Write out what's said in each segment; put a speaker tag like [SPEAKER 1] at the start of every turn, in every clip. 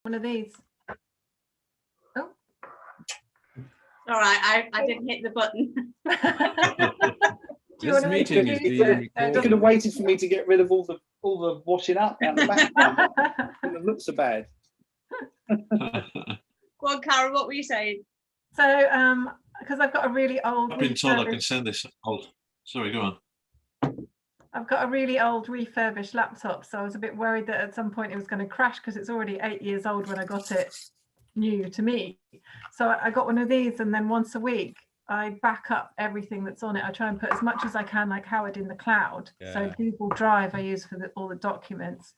[SPEAKER 1] One of these. Oh.
[SPEAKER 2] All right, I didn't hit the button.
[SPEAKER 1] Do you
[SPEAKER 3] This
[SPEAKER 1] want to
[SPEAKER 3] meeting is being
[SPEAKER 4] You
[SPEAKER 3] recorded.
[SPEAKER 4] could have waited for me to get rid of all the washing up out the background. Wouldn't look so bad.
[SPEAKER 2] Go on, Karen, what were you saying?
[SPEAKER 1] So, because I've got a really old.
[SPEAKER 5] I've been told I can send this old. Sorry, go on.
[SPEAKER 1] I've got a really old refurbished laptop, so I was a bit worried that at some point it was going to crash because it's already 8 years old when I got it new to me. So I got one of these, and then once a week I back up everything that's on it. I try and put as much as I can, like Howard, in the cloud.
[SPEAKER 3] Yeah.
[SPEAKER 1] So Google Drive I use for all the documents.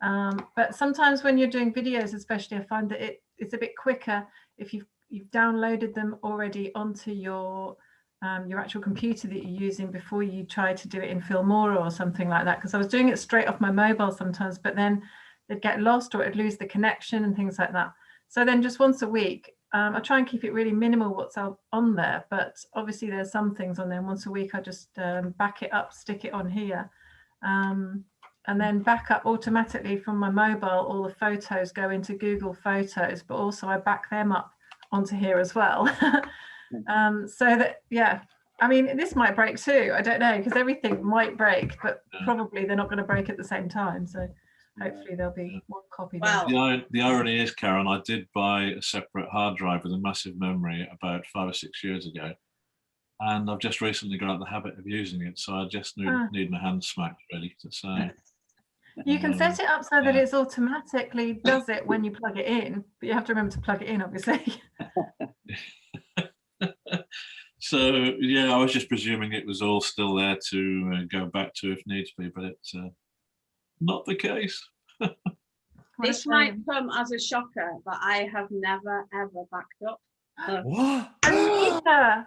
[SPEAKER 1] But sometimes when you're doing videos, especially, I find that it's a bit quicker if you've downloaded them already onto your actual computer that you're using before you try to do it in Filmora or something like that. Because I was doing it straight off my mobile sometimes, but then they'd get lost or it'd lose the connection and things like that. So then just once a week, I try and keep it really minimal what's on there, but obviously there's some things on there. And once a week I just back it up, stick it on here, and then back up automatically from my mobile. All the photos go into Google Photos, but also I back them up onto here as well. So that, yeah, I mean, this might break too, I don't know, because everything might break, but probably they're not going to break at the same time. So hopefully there'll be one copy.
[SPEAKER 2] Wow.
[SPEAKER 5] The irony is, Karen, I did buy a separate hard drive with a massive memory about 5 or 6 years ago, and I've just recently got out the habit of using it, so I just need my hand smacked ready to say.
[SPEAKER 1] You can set it up so that it's automatically does it when you plug it in, but you have to remember to plug it in, obviously.
[SPEAKER 5] So yeah, I was just presuming it was all still there to go back to if needs be, but it's not the case.
[SPEAKER 2] This might come as a shocker, but I have never ever backed up.
[SPEAKER 3] What?
[SPEAKER 1] Anita!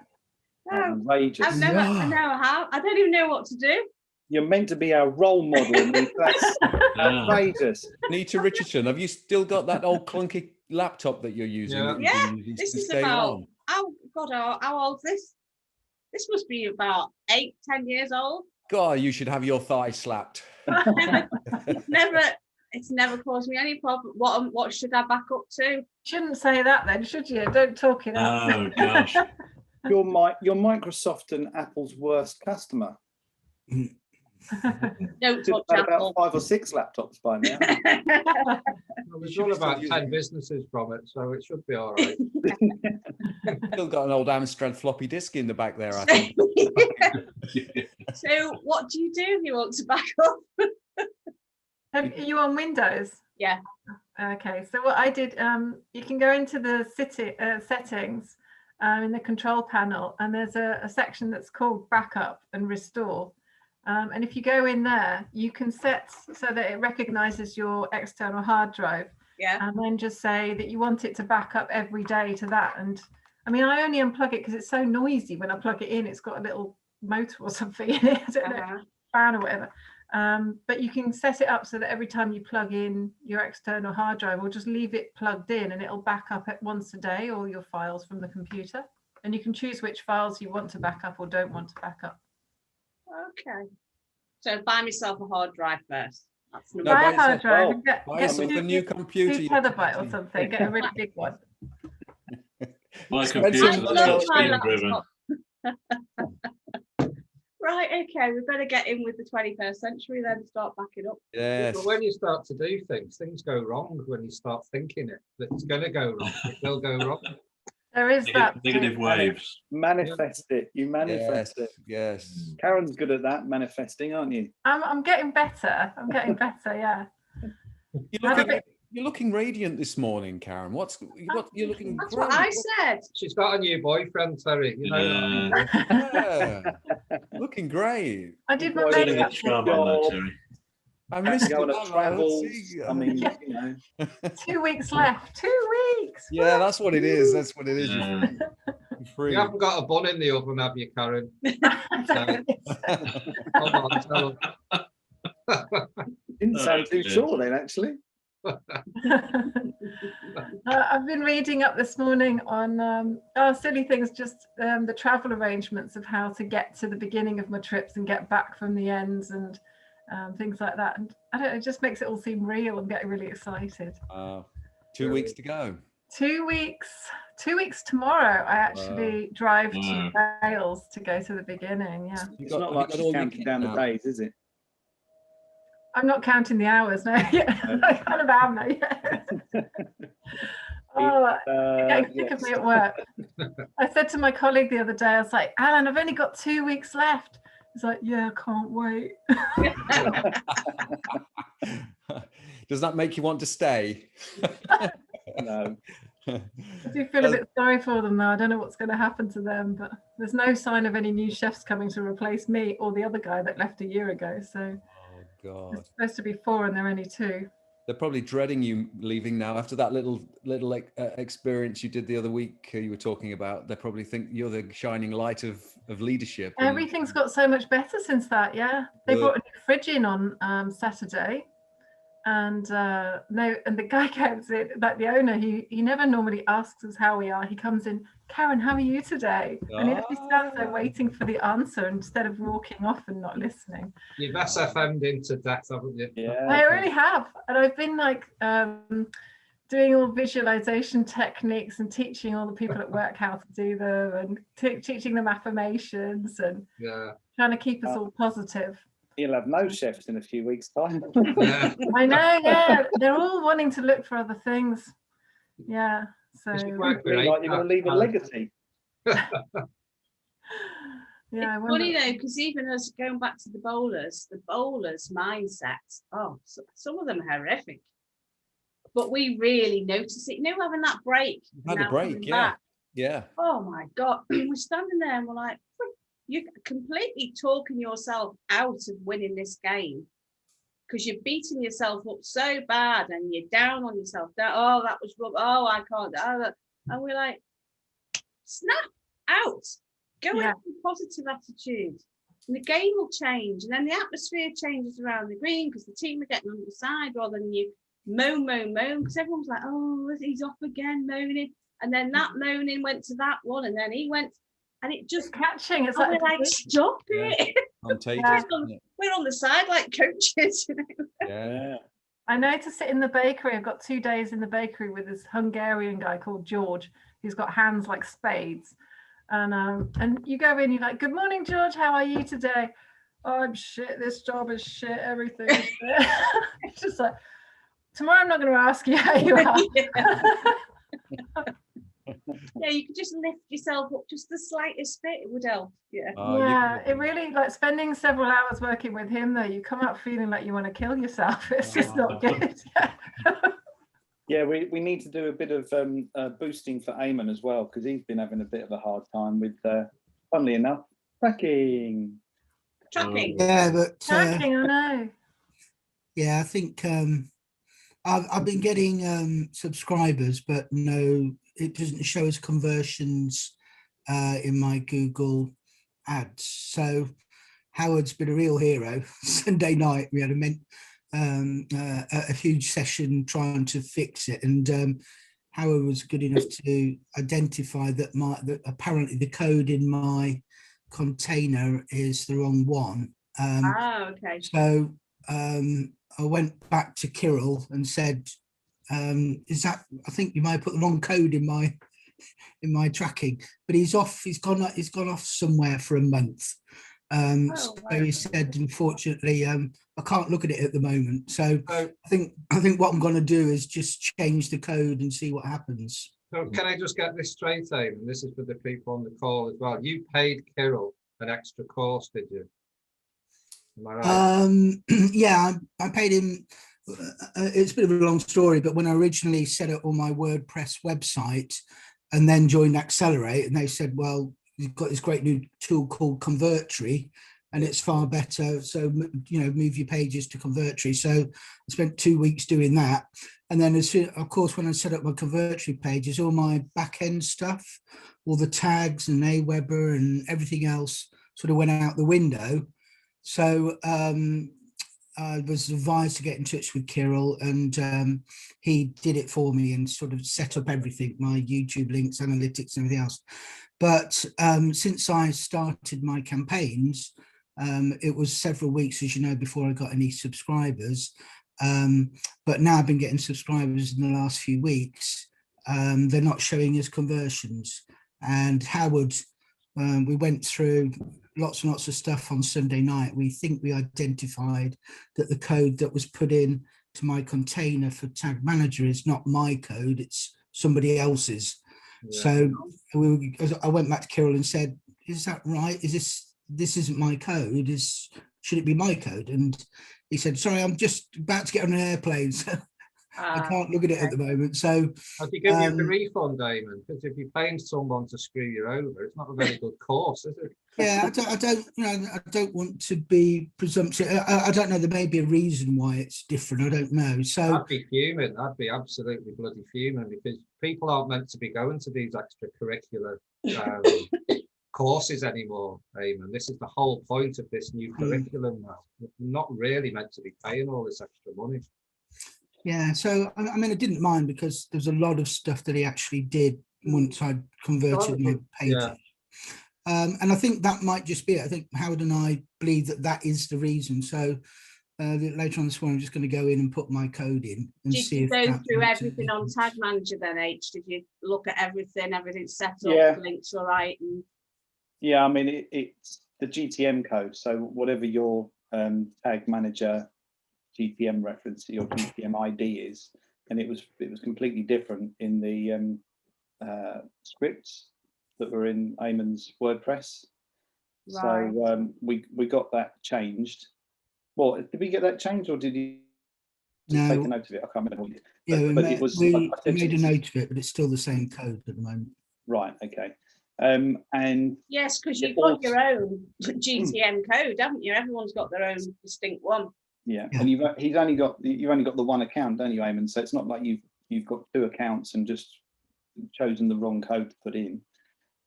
[SPEAKER 2] No,
[SPEAKER 4] Outrageous.
[SPEAKER 2] I've never. I know how. I don't even know what to do.
[SPEAKER 4] You're meant to be our role model. Anita. That's outrageous.
[SPEAKER 3] Anita Richardson, have you still got that old clunky laptop that you're using?
[SPEAKER 6] Yeah.
[SPEAKER 3] that you've
[SPEAKER 2] Yeah,
[SPEAKER 3] been using
[SPEAKER 2] this
[SPEAKER 3] since
[SPEAKER 2] is
[SPEAKER 3] day
[SPEAKER 2] about.
[SPEAKER 3] one?
[SPEAKER 2] Oh God, how old's this? This must be about 8, 10 years old.
[SPEAKER 3] God, you should have your thigh slapped.
[SPEAKER 2] It's never caused me any problem. What should I back up to?
[SPEAKER 1] Shouldn't say that then, should you? Don't talk it up.
[SPEAKER 5] Oh gosh.
[SPEAKER 4] You're Microsoft and Apple's worst customer.
[SPEAKER 2] Don't
[SPEAKER 4] Should
[SPEAKER 2] touch
[SPEAKER 4] have had
[SPEAKER 2] Apple.
[SPEAKER 4] about 5 or 6 laptops by now.
[SPEAKER 6] Well, there's all about 10 businesses from it, so it should be all right.
[SPEAKER 3] Still got an old Amstrad floppy disk in the back there, I think.
[SPEAKER 2] So what do you do if you want to back up?
[SPEAKER 1] Are you on Windows?
[SPEAKER 2] Yeah.
[SPEAKER 1] Okay, so what I did, you can go into the settings in the control panel, and there's a section that's called backup and restore. And if you go in there, you can set so that it recognizes your external hard drive.
[SPEAKER 2] Yeah.
[SPEAKER 1] And then just say that you want it to back up every day to that. And I mean, I only unplug it because it's so noisy when I plug it in. It's got a little motor or something in it, I don't know, fan or whatever. But you can set it up so that every time you plug in your external hard drive, or just leave it plugged in, and it'll back up at once a day all your files from the computer. And you can choose which files you want to back up or don't want to back up.
[SPEAKER 2] Okay. So buy myself a hard drive first. That's
[SPEAKER 3] No,
[SPEAKER 1] Buy a
[SPEAKER 3] buy
[SPEAKER 1] hard drive and
[SPEAKER 3] buy
[SPEAKER 1] get
[SPEAKER 3] yourself a new computer.
[SPEAKER 1] 2 terabyte or something. Get a really big one.
[SPEAKER 5] My
[SPEAKER 3] Expensive.
[SPEAKER 5] computer
[SPEAKER 2] I
[SPEAKER 5] that's
[SPEAKER 2] love
[SPEAKER 5] not
[SPEAKER 2] my
[SPEAKER 5] steam driven.
[SPEAKER 2] laptop. Right, okay, we better get in with the 21st century then, start backing up.
[SPEAKER 3] Yes.
[SPEAKER 6] But when you start to do things go wrong when you start thinking it. That it's going to go wrong. It will go wrong.
[SPEAKER 1] There is that.
[SPEAKER 5] Negative waves.
[SPEAKER 4] Manifest it. You manifest it.
[SPEAKER 3] Yes.
[SPEAKER 4] Karen's good at that, manifesting, aren't you?
[SPEAKER 1] I'm getting better. I'm getting better, yeah.
[SPEAKER 3] You're looking radiant this morning, Karen. You're looking
[SPEAKER 2] That's
[SPEAKER 3] great.
[SPEAKER 2] what I said.
[SPEAKER 6] She's got a new boyfriend, Terry. You know.
[SPEAKER 3] Yeah. Looking great.
[SPEAKER 1] I did my
[SPEAKER 4] Putting
[SPEAKER 1] makeup.
[SPEAKER 5] The charm on that, Terry.
[SPEAKER 3] I missed
[SPEAKER 4] Going
[SPEAKER 3] it.
[SPEAKER 4] on travels. I mean,
[SPEAKER 1] Yeah.
[SPEAKER 4] you know.
[SPEAKER 1] 2 weeks left. 2 weeks.
[SPEAKER 3] Yeah, that's what it is. That's what it is.
[SPEAKER 5] Yeah.
[SPEAKER 3] You're free.
[SPEAKER 6] You haven't got a bun in the oven, have you, Karen? Come on, tell her.
[SPEAKER 4] Didn't sound too
[SPEAKER 5] dear.
[SPEAKER 4] sure then, actually.
[SPEAKER 1] I've been reading up this morning on silly things, just the travel arrangements of how to get to the beginning of my trips and get back from the ends, and things like that. And I don't know, it just makes it all seem real. I'm getting really excited.
[SPEAKER 3] 2 weeks to go.
[SPEAKER 1] 2 weeks. 2 weeks tomorrow. I actually drive to Wales to go to the beginning. Yeah.
[SPEAKER 4] It's not like she's counting down the days, is it?
[SPEAKER 1] I'm not counting the hours, no. I kind of am, no. I'm getting sick of me at work. I said to my colleague the other day, I was like, Alan, I've only got 2 weeks left. He's like, yeah, I can't wait.
[SPEAKER 3] Does that make you want to stay?
[SPEAKER 4] No.
[SPEAKER 1] I do feel a bit sorry for them, though. I don't know what's going to happen to them, but there's no sign of any new chefs coming to replace me or the other guy that left a year ago. So there's supposed to be 4 and they're only 2.
[SPEAKER 3] They're probably dreading you leaving now after that little experience you did the other week you were talking about. They probably think you're the shining light of leadership.
[SPEAKER 1] Everything's got so much better since that. Yeah, they brought a new fridge in on Saturday, and the guy comes in, like the owner. He never normally asks us how we are. He comes in, Karen, how are you today? And he actually stands there waiting for the answer instead of walking off and not listening.
[SPEAKER 6] You've SFM'd into death, haven't you?
[SPEAKER 4] Yeah.
[SPEAKER 1] I really have, and I've been like doing all visualization techniques and teaching all the people at work how to do them, and teaching them affirmations and trying to keep us all positive.
[SPEAKER 4] You'll have no chefs in a few weeks' time.
[SPEAKER 6] Yeah.
[SPEAKER 1] I know, yeah. They're all wanting to look for other things. Yeah. So
[SPEAKER 4] Like you're going to leave a legacy.
[SPEAKER 1] yeah,
[SPEAKER 2] it's funny though, because even us going back to the bowlers mindsets, some of them are horrific. But we really notice it. You know, having that break.
[SPEAKER 3] Had a break, yeah. Yeah.
[SPEAKER 2] Oh my God. We're standing there and we're like, you're completely talking yourself out of winning this game because you're beating yourself up so bad and you're down on yourself. That was wrong. Oh, I can't. And we're like, snap out. Go with a positive attitude. And the game will change. And then the atmosphere changes around the green because the team are getting on the side rather than you moan. Because everyone's like, oh, he's off again, moaning. And then that moaning went to that one. And then he went. And it just
[SPEAKER 1] catching. It's
[SPEAKER 2] like, we're like, stop it. We're on the side like coaches, you know.
[SPEAKER 3] Yeah.
[SPEAKER 1] I know to sit in the bakery. I've got 2 days in the bakery with this Hungarian guy called George, who's got hands like spades. And you go in, you're like, good morning, George. How are you today? Oh, I'm shit. This job is shit. Everything is shit. It's just like, tomorrow I'm not going to ask you how you are.
[SPEAKER 2] Yeah, you could just lift yourself up just the slightest bit, it would help.
[SPEAKER 1] It really, like spending several hours working with him though, you come out feeling like you want to kill yourself. It's just not good.
[SPEAKER 4] Yeah, we need to do a bit of boosting for Eamon as well, because he's been having a bit of a hard time with, funnily enough, tracking.
[SPEAKER 7] Yeah, but
[SPEAKER 1] tracking, I know.
[SPEAKER 7] Yeah, I think I've been getting subscribers, but no, it doesn't show as conversions in my Google ads. So Howard's been a real hero. Sunday night we had a huge session trying to fix it, and Howard was good enough to identify that apparently the code in my container is the wrong one.
[SPEAKER 2] Okay.
[SPEAKER 7] So I went back to Kirill and said, is that, I think you might have put the wrong code in my tracking, but he's off, he's gone off somewhere for a month. So he said, unfortunately, I can't look at it at the moment. So I think what I'm going to do is just change the code and see what happens.
[SPEAKER 6] So can I just get this straight, Aim? And this is for the people on the call as well. You paid Kirill an extra course, did you? Am I right?
[SPEAKER 7] Yeah, I paid him. It's a bit of a long story, but when I originally set up on my WordPress website and then joined Accelerate, and they said, well, you've got this great new tool called Convertri, and it's far better. So, you know, move your pages to Convertri. So I spent 2 weeks doing that. And then, of course, when I set up my Convertri pages, all my back end stuff, all the tags and Aweber and everything else sort of went out the window. So I was advised to get in touch with Kirill, and he did it for me and sort of set up everything, my YouTube links, analytics, and everything else. But since I started my campaigns, it was several weeks, as you know, before I got any subscribers. But now I've been getting subscribers in the last few weeks. They're not showing us conversions. And Howard, we went through lots and lots of stuff on Sunday night. We think we identified that the code that was put in to my container for Tag Manager is not my code, it's somebody else's.
[SPEAKER 6] Yeah.
[SPEAKER 7] So I went back to Kirill and said, is that right? This isn't my code, should it be my code? And he said, sorry, I'm just about to get on an airplane, so I can't look at it at the moment. So
[SPEAKER 6] have you given you the refund, Eamon? Because if you're paying someone to screw you over, it's not a very good course, is it?
[SPEAKER 7] Yeah, I don't want to be presumptuous. I don't know. There may be a reason why it's different. I don't know. So
[SPEAKER 6] I'd be fuming. I'd be absolutely bloody fuming, because people aren't meant to be going to these extracurricular courses anymore, Eamon. This is the whole point of this new curriculum now. We're not really meant to be paying all this extra money.
[SPEAKER 7] yeah, so I mean, I didn't mind because there's a lot of stuff that he actually did once I'd converted my pages.
[SPEAKER 6] Yeah.
[SPEAKER 7] And I think that might just be it. I think Howard and I believe that that is the reason. So later on this morning, I'm just going to go in and put my code in and
[SPEAKER 2] Did
[SPEAKER 7] see
[SPEAKER 2] you
[SPEAKER 7] if
[SPEAKER 2] go
[SPEAKER 7] that
[SPEAKER 2] through
[SPEAKER 7] makes a
[SPEAKER 2] everything on
[SPEAKER 7] difference.
[SPEAKER 2] Tag Manager then, H? Did you look at everything set up,
[SPEAKER 4] Yeah.
[SPEAKER 2] links all right? And
[SPEAKER 4] Yeah, I mean, it's the GTM code. So whatever your Tag Manager GTM reference, your GTM ID is, and it was completely different in the scripts that were in Eamon's WordPress.
[SPEAKER 2] Right.
[SPEAKER 4] So we got that changed. Well, did we get that changed, or did you just take a note of it? I can't remember.
[SPEAKER 7] Yeah,
[SPEAKER 4] but it was.
[SPEAKER 7] we
[SPEAKER 4] I
[SPEAKER 7] made a note of it, but it's still the same code at the moment.
[SPEAKER 4] Right. Okay. And
[SPEAKER 2] yes, because you've got your own GTM code, haven't you? Everyone's got their own distinct one.
[SPEAKER 4] Yeah, and you've only got the one account, don't you, Eamon? So it's not like you've got two accounts and just chosen the wrong code to put in.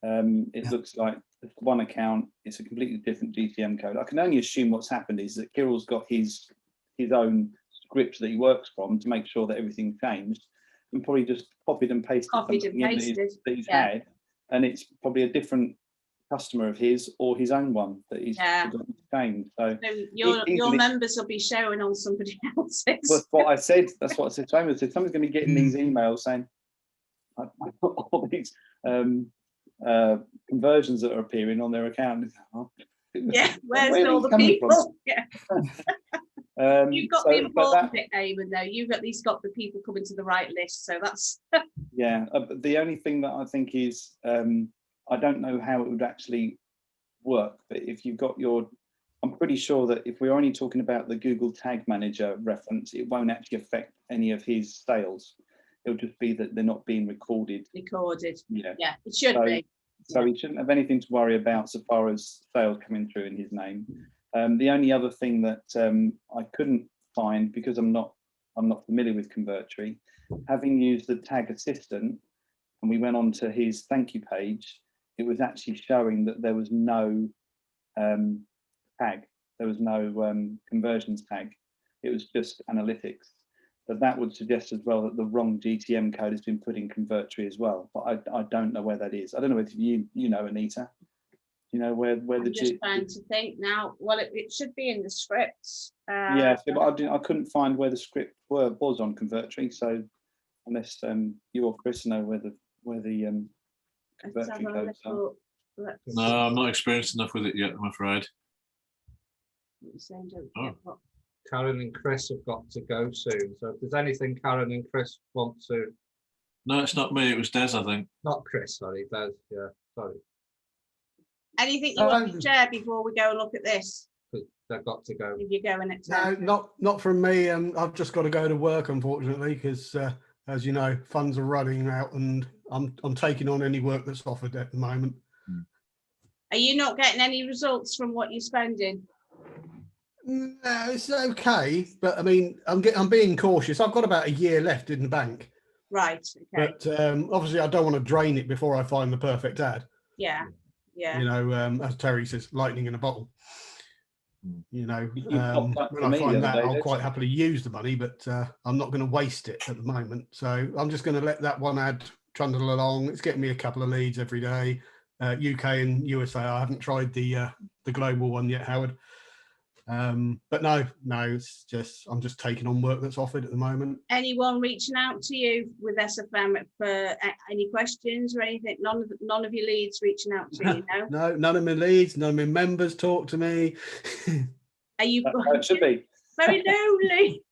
[SPEAKER 4] It looks like one account. It's a completely different GTM code. I can only assume what's happened is that Kirill's got his own script that he works from to make sure that everything changed, and probably just copied and pasted that he's had, and it's probably a different customer of his or his own one that he's forgotten to change. So
[SPEAKER 2] your members will be showing on somebody else's.
[SPEAKER 4] That's what I said. That's what I said to him. I said someone's going to be getting these emails saying all these conversions that are appearing on their account.
[SPEAKER 2] Yeah, where's all the people? Yeah. You've got the important bit, Eamon, though. You've at least got the people coming to the right list, so that's
[SPEAKER 4] yeah. The only thing that I think is I don't know how it would actually work, but if you've got I'm pretty sure that if we're only talking about the Google Tag Manager reference, it won't actually affect any of his sales. It'll just be that they're not being recorded. Yeah,
[SPEAKER 2] it should be.
[SPEAKER 4] So he shouldn't have anything to worry about so far as sales coming through in his name. The only other thing that I couldn't find, because I'm not familiar with Convertri, having used the Tag Assistant, and we went on to his thank you page, it was actually showing that there was no tag. There was no conversions tag. It was just analytics. But that would suggest as well that the wrong GTM code has been put in Convertri as well. But I don't know where that is. I don't know if you know, Anita. You know where
[SPEAKER 2] I'm just trying to think now. Well, it should be in the scripts.
[SPEAKER 4] Yeah, but I couldn't find where the script was on Convertri. So unless you or Chris know where the Convertri codes are.
[SPEAKER 5] No, I'm not experienced enough with it yet, I'm afraid.
[SPEAKER 6] Karen and Chris have got to go soon. So if there's anything Karen and Chris want to...
[SPEAKER 5] No, it's not me. It was Des, I think.
[SPEAKER 6] Not Chris, sorry. Des, yeah, sorry.
[SPEAKER 2] Anything you want to share before we go and look at this?
[SPEAKER 6] They've got to go.
[SPEAKER 2] If you're going at 10.
[SPEAKER 8] No, not from me. I've just got to go to work, unfortunately, because as you know, funds are running out, and I'm taking on any work that's offered at the moment.
[SPEAKER 2] Are you not getting any results from what you're spending?
[SPEAKER 8] No, it's okay, but I mean, I'm being cautious. I've got about a year left in the bank.
[SPEAKER 2] Right. Okay.
[SPEAKER 8] But obviously, I don't want to drain it before I find the perfect ad.
[SPEAKER 2] Yeah. Yeah.
[SPEAKER 8] You know, as Terry says, lightning in a bottle. You know, when I find that, I'll quite happily use the money, but I'm not going to waste it at the moment. So I'm just going to let that one ad trundle along. It's getting me a couple of leads every day. UK and USA. I haven't tried the global one yet, Howard. But no, it's just I'm just taking on work that's offered at the moment.
[SPEAKER 2] Anyone reaching out to you with SFM for any questions or anything? None of your leads reaching out to you, no?
[SPEAKER 8] No, none of my leads, none of my members talk to me.
[SPEAKER 2] Are you?
[SPEAKER 4] That should be
[SPEAKER 2] very lonely.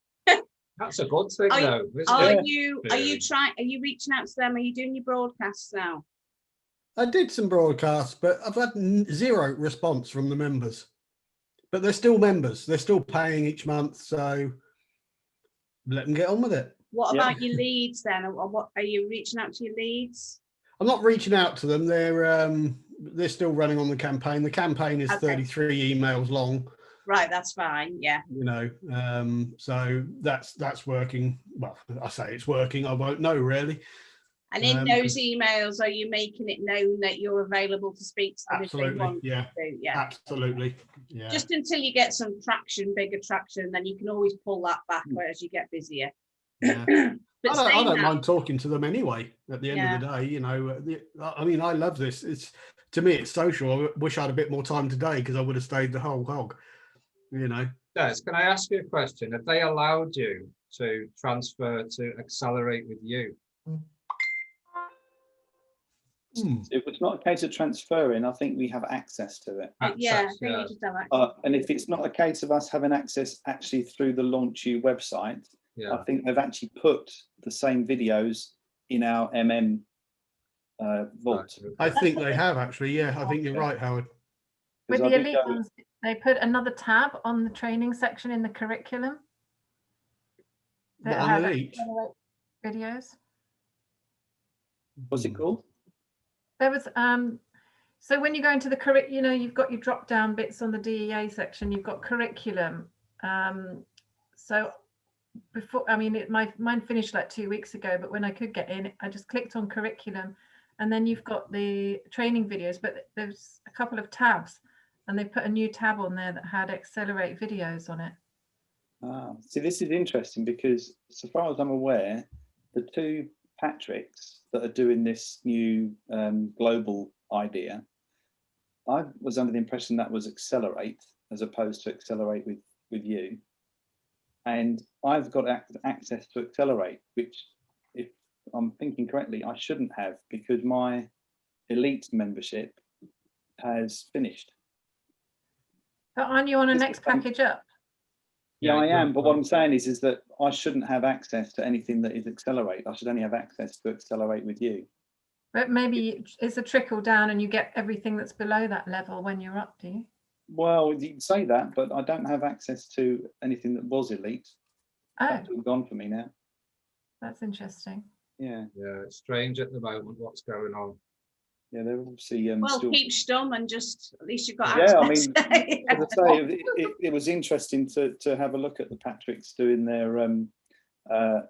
[SPEAKER 6] That's a good thing, though.
[SPEAKER 2] Are you reaching out to them? Are you doing your broadcasts now?
[SPEAKER 8] I did some broadcasts, but I've had zero response from the members. But they're still members. They're still paying each month, so let them get on with it.
[SPEAKER 2] What about your leads then? Or what are you reaching out to your leads?
[SPEAKER 8] I'm not reaching out to them. They're still running on the campaign. The campaign is 33 emails long.
[SPEAKER 2] Right, that's fine. Yeah.
[SPEAKER 8] You know, so that's working. Well, I say it's working. I won't know really.
[SPEAKER 2] And in those emails, are you making it known that you're available to speak to them if they want
[SPEAKER 8] yeah.
[SPEAKER 2] to? Yeah,
[SPEAKER 8] absolutely. Yeah.
[SPEAKER 2] Just until you get some traction, bigger traction, then you can always pull that back as you get busier.
[SPEAKER 8] Yeah. But I don't mind talking to them anyway. At the end of the day, you know, I mean, I love this. To me, it's social. I wish I had a bit more time today because I would have stayed the whole hog. You know.
[SPEAKER 6] Des, can I ask you a question? Have they allowed you to transfer to Accelerate with you?
[SPEAKER 4] If it's not a case of transferring, I think we have access to it.
[SPEAKER 2] Yeah, I think you just have access.
[SPEAKER 4] And if it's not a case of us having access actually through the Launch You website, I think they've actually put the same videos in our vault.
[SPEAKER 8] I think they have actually. Yeah, I think you're right, Howard.
[SPEAKER 1] With the elite ones, they put another tab on the training section in the curriculum. That had videos.
[SPEAKER 4] What's it called?
[SPEAKER 1] There was so when you go into the curriculum, you know, you've got your drop down bits on the DEA section, you've got curriculum. So before, I mean, mine finished like 2 weeks ago, but when I could get in, I just clicked on curriculum, and then you've got the training videos, but there's a couple of tabs, and they put a new tab on there that had Accelerate videos on it.
[SPEAKER 4] See, this is interesting because so far as I'm aware, the two Patricks that are doing this new global idea, I was under the impression that was Accelerate as opposed to Accelerate with you. And I've got access to Accelerate, which, if I'm thinking correctly, I shouldn't have because my elite membership has finished.
[SPEAKER 1] But aren't you on a next package up?
[SPEAKER 4] Yeah, I am. But what I'm saying is that I shouldn't have access to anything that is Accelerate. I should only have access to Accelerate with you.
[SPEAKER 1] But maybe it's a trickle down and you get everything that's below that level when you're up, do you?
[SPEAKER 4] Well, you can say that, but I don't have access to anything that was elite. That's all gone for me now.
[SPEAKER 1] That's interesting.
[SPEAKER 4] Yeah.
[SPEAKER 6] Yeah, it's strange at the moment what's going on.
[SPEAKER 4] Yeah, they're obviously
[SPEAKER 2] well,
[SPEAKER 4] still...
[SPEAKER 2] keep stum and just at least you've got access.
[SPEAKER 4] Yeah, I mean, as I say, it was interesting to have a look at the Patricks doing their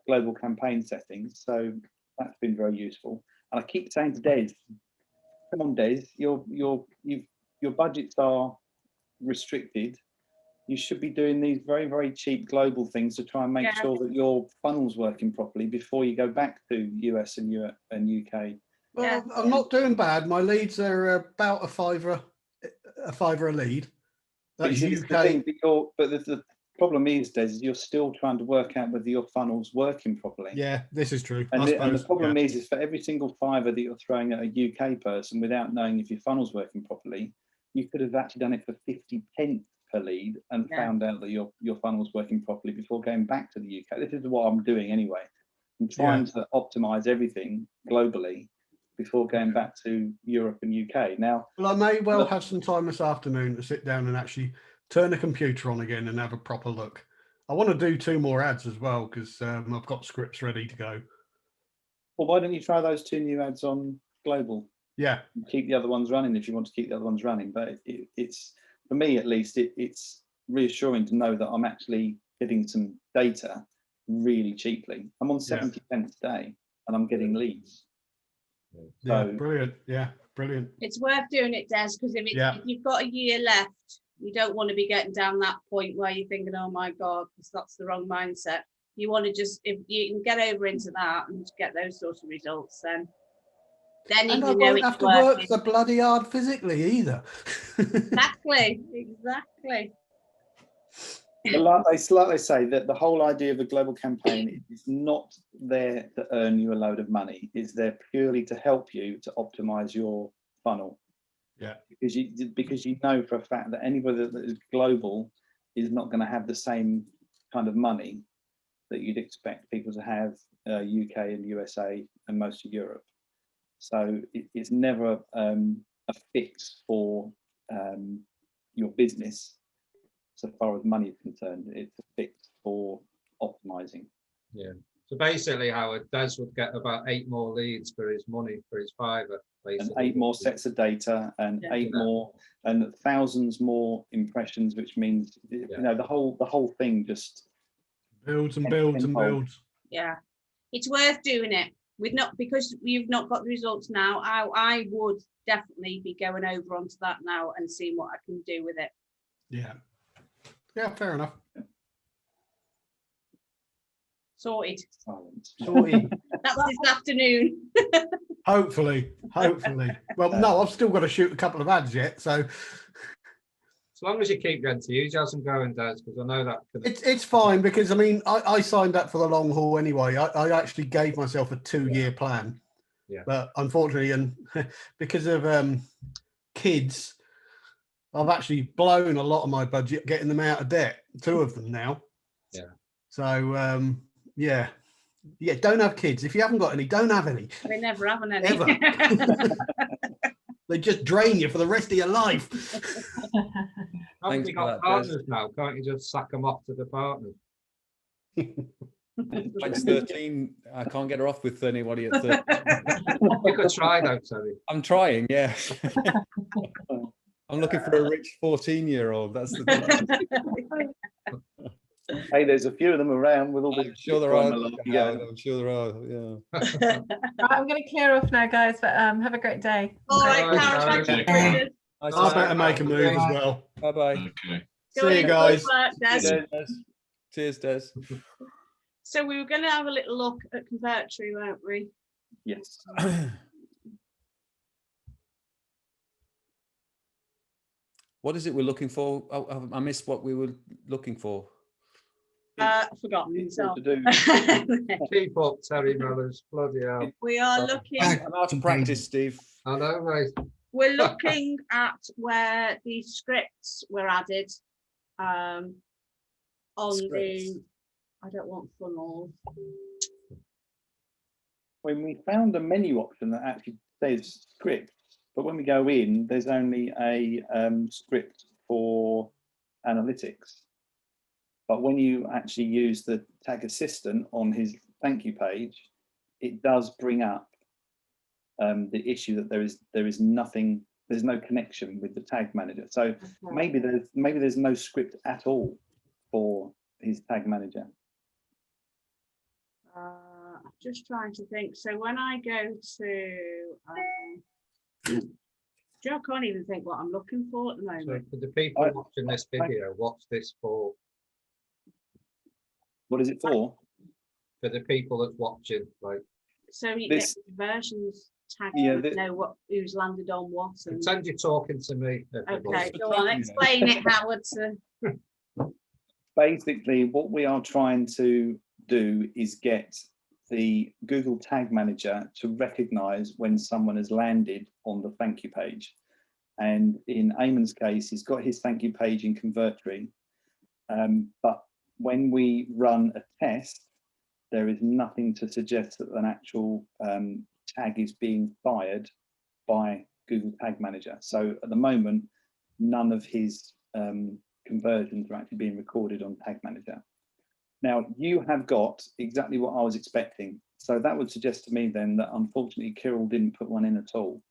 [SPEAKER 4] global campaign settings. So that's been very useful. And I keep saying to Des, come on, Des, your budgets are restricted. You should be doing these very, very cheap global things to try and make sure that your funnel's working properly before you go back to US and Europe and UK.
[SPEAKER 8] Well, I'm not doing bad. My leads are about a fiver a lead. That's UK.
[SPEAKER 4] But the problem is, Des, you're still trying to work out whether your funnel's working properly.
[SPEAKER 8] Yeah, this is true.
[SPEAKER 4] And the problem is for every single fiver that you're throwing at a UK person without knowing if your funnel's working properly, you could have actually done it for 50 pence per lead and found out that your funnel's working properly before going back to the UK. This is what I'm doing anyway. I'm trying to optimize everything globally before going back to Europe and UK. Now,
[SPEAKER 8] well, I may well have some time this afternoon to sit down and actually turn the computer on again and have a proper look. I want to do 2 more ads as well because I've got scripts ready to go.
[SPEAKER 4] Well, why don't you try those 2 new ads on global?
[SPEAKER 8] Yeah.
[SPEAKER 4] Keep the other ones running if you want to keep the other ones running. But it's for me at least, it's reassuring to know that I'm actually getting some data really cheaply. I'm on 70 pence a day and I'm getting leads.
[SPEAKER 8] Yeah, so, brilliant. Yeah, brilliant.
[SPEAKER 2] It's worth doing it, Des, because if you've got a year left, you don't want to be getting down that point where you're thinking, oh my God, because that's the wrong mindset. You want to just, if you can get over into that and get those sorts of results, then you
[SPEAKER 8] and
[SPEAKER 2] know
[SPEAKER 8] I won't have to work so bloody hard physically either.
[SPEAKER 2] Exactly.
[SPEAKER 4] But like they say, that the whole idea of a global campaign is not there to earn you a load of money. It's there purely to help you to optimize your funnel.
[SPEAKER 8] Yeah.
[SPEAKER 4] Because you know for a fact that anybody that is global is not going to have the same kind of money that you'd expect people to have UK and USA and most of Europe. So it's never a fix for your business. So far as money is concerned, it's a fix for optimizing.
[SPEAKER 6] Yeah. So basically, Howard, Des would get about 8 more leads for his money, for his fiver, basically.
[SPEAKER 4] And 8 more sets of data, and 8 more, and thousands more impressions, which means you know the whole thing just
[SPEAKER 8] builds and builds and builds.
[SPEAKER 2] Yeah, it's worth doing it. Because you've not got the results now. I would definitely be going over onto that now and seeing what I can do with it.
[SPEAKER 8] Yeah. Yeah, fair enough.
[SPEAKER 2] Sorted.
[SPEAKER 8] Sorted.
[SPEAKER 2] That's this afternoon.
[SPEAKER 8] Hopefully. Well, no, I've still got to shoot a couple of ads yet, so.
[SPEAKER 6] As long as you keep going to use some going, Des, because I know that.
[SPEAKER 8] It's fine, because I mean, I signed up for the long haul anyway. I actually gave myself a 2-year plan.
[SPEAKER 6] Yeah.
[SPEAKER 8] But unfortunately, and because of kids, I've actually blown a lot of my budget getting them out of debt. 2 of them now.
[SPEAKER 6] Yeah.
[SPEAKER 8] So yeah, don't have kids. If you haven't got any, don't have any.
[SPEAKER 2] They never have any.
[SPEAKER 8] Ever. They just drain you for the rest of your life.
[SPEAKER 6] Haven't you got partners now? Can't you just sack them off to the partners?
[SPEAKER 3] Mine's 13. I can't get her off with anybody at 13.
[SPEAKER 6] You could try though, Terry.
[SPEAKER 3] I'm trying, yeah. I'm looking for a rich 14-year-old. That's the thing.
[SPEAKER 4] Hey, there's a few of them around with all the.
[SPEAKER 3] I'm sure there are. Yeah, I'm sure there are. Yeah.
[SPEAKER 1] I'm going to clear off now, guys. But have a great day.
[SPEAKER 2] All right, Karen. Thank you.
[SPEAKER 8] I better make a move as well.
[SPEAKER 3] Bye bye.
[SPEAKER 5] Okay.
[SPEAKER 8] See you guys.
[SPEAKER 3] Cheers, Des.
[SPEAKER 2] So we were going to have a little look at Convertory, weren't we?
[SPEAKER 4] Yes.
[SPEAKER 3] What is it we're looking for? Oh, I missed what we were looking for.
[SPEAKER 2] Forgotten. So.
[SPEAKER 6] Keep up, Terry Mellors. Bloody hell.
[SPEAKER 2] We are looking.
[SPEAKER 3] I'm out of practice, Steve.
[SPEAKER 6] I know, mate.
[SPEAKER 2] We're looking at where the scripts were added on the. I don't want funnels.
[SPEAKER 4] When we found a menu option that actually says scripts, but when we go in, there's only a script for analytics. But when you actually use the tag assistant on his thank you page, it does bring up the issue that there is nothing, there's no connection with the tag manager. So maybe there's no script at all for his tag manager.
[SPEAKER 2] I'm just trying to think. So when I go to, I can't even think what I'm looking for at the moment.
[SPEAKER 6] So for the people watching this video, what's this for?
[SPEAKER 4] What is it for?
[SPEAKER 6] For the people that's watching, like.
[SPEAKER 2] So you get versions tagged, know who's landed on what. And...
[SPEAKER 6] Pretend you're talking to me.
[SPEAKER 2] Okay, go on, explain it, Howard.
[SPEAKER 4] Basically, what we are trying to do is get the Google Tag Manager to recognize when someone has landed on the thank you page. And in Eamon's case, he's got his thank you page in Convertory, but when we run a test, there is nothing to suggest that an actual tag is being fired by Google Tag Manager. So at the moment, none of his conversions are actually being recorded on Tag Manager. Now, you have got exactly what I was expecting. So that would suggest to me then that unfortunately Kirill didn't put one in at all.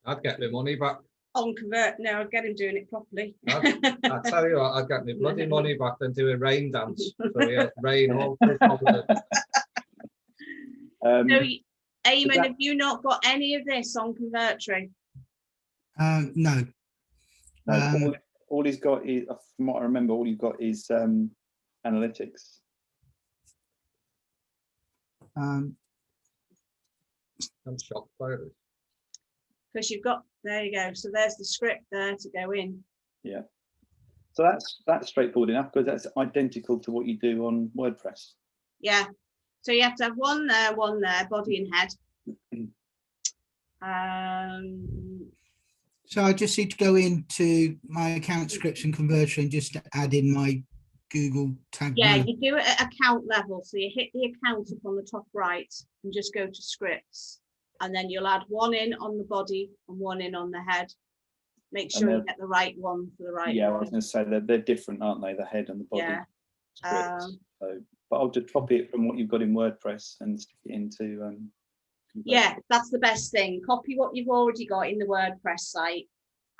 [SPEAKER 6] I'd get my money back.
[SPEAKER 2] On Convert, no, I'd get him doing it properly.
[SPEAKER 6] I tell you what, I'd get my bloody money back and do a rain dance. So yeah, rain all.
[SPEAKER 2] So, Eamon, have you not got any of this on Convertory?
[SPEAKER 7] No.
[SPEAKER 4] All he's got is, from what I remember, all you've got is analytics.
[SPEAKER 6] I'm shocked by this.
[SPEAKER 2] Because you've got, there you go. So there's the script there to go in.
[SPEAKER 4] Yeah. So that's straightforward enough because that's identical to what you do on WordPress.
[SPEAKER 2] Yeah. So you have to have one there, body and head.
[SPEAKER 7] So I just need to go into my account scripts and converter and just add in my Google tag.
[SPEAKER 2] Yeah, you do it at account level. So you hit the account up on the top right and just go to scripts. And then you'll add one in on the body and one in on the head. Make sure you get the right one for the right
[SPEAKER 4] Yeah,
[SPEAKER 2] one.
[SPEAKER 4] I was going to say they're different, aren't they? The head and the body.
[SPEAKER 2] Yeah.
[SPEAKER 4] Scripts. But I'll just copy it from what you've got in WordPress and stick it into.
[SPEAKER 2] Yeah, that's the best thing. Copy what you've already got in the WordPress site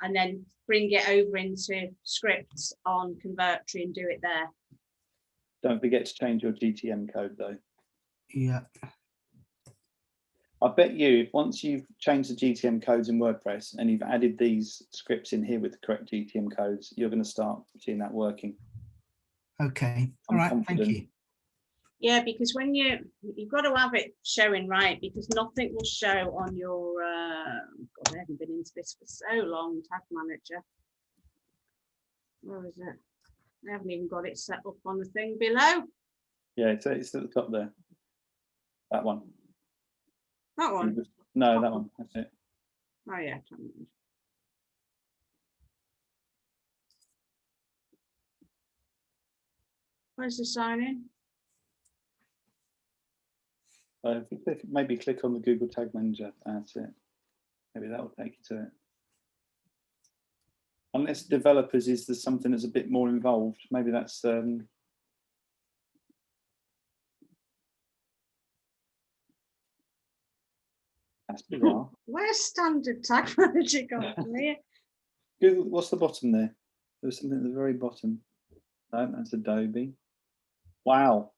[SPEAKER 2] and then bring it over into scripts on Convertry and do it there.
[SPEAKER 4] Don't forget to change your GTM code though.
[SPEAKER 7] Yeah.
[SPEAKER 4] I bet you once you've changed the GTM codes in WordPress and you've added these scripts in here with the correct GTM codes, you're going to start seeing that working.
[SPEAKER 7] Okay. All right. Thank you.
[SPEAKER 2] Yeah, because when you've got to have it showing right, because nothing will show on your, God, I haven't been into this for so long, Tag Manager. Where is it? I haven't even got it set up on the thing below.
[SPEAKER 4] Yeah, it's at the top there. That one.
[SPEAKER 2] That one?
[SPEAKER 4] No, that one. That's it.
[SPEAKER 2] Oh, yeah. Tag Manager. Where's the sign in?
[SPEAKER 4] If you maybe click on the Google Tag Manager, that's it. Maybe that will take you to it. Unless developers is there something that's a bit more involved. Maybe that's bizarre.
[SPEAKER 2] Where's standard Tag Manager got from here?
[SPEAKER 4] Google, what's the bottom there? There's something at the very bottom. No, that's Adobe. Wow.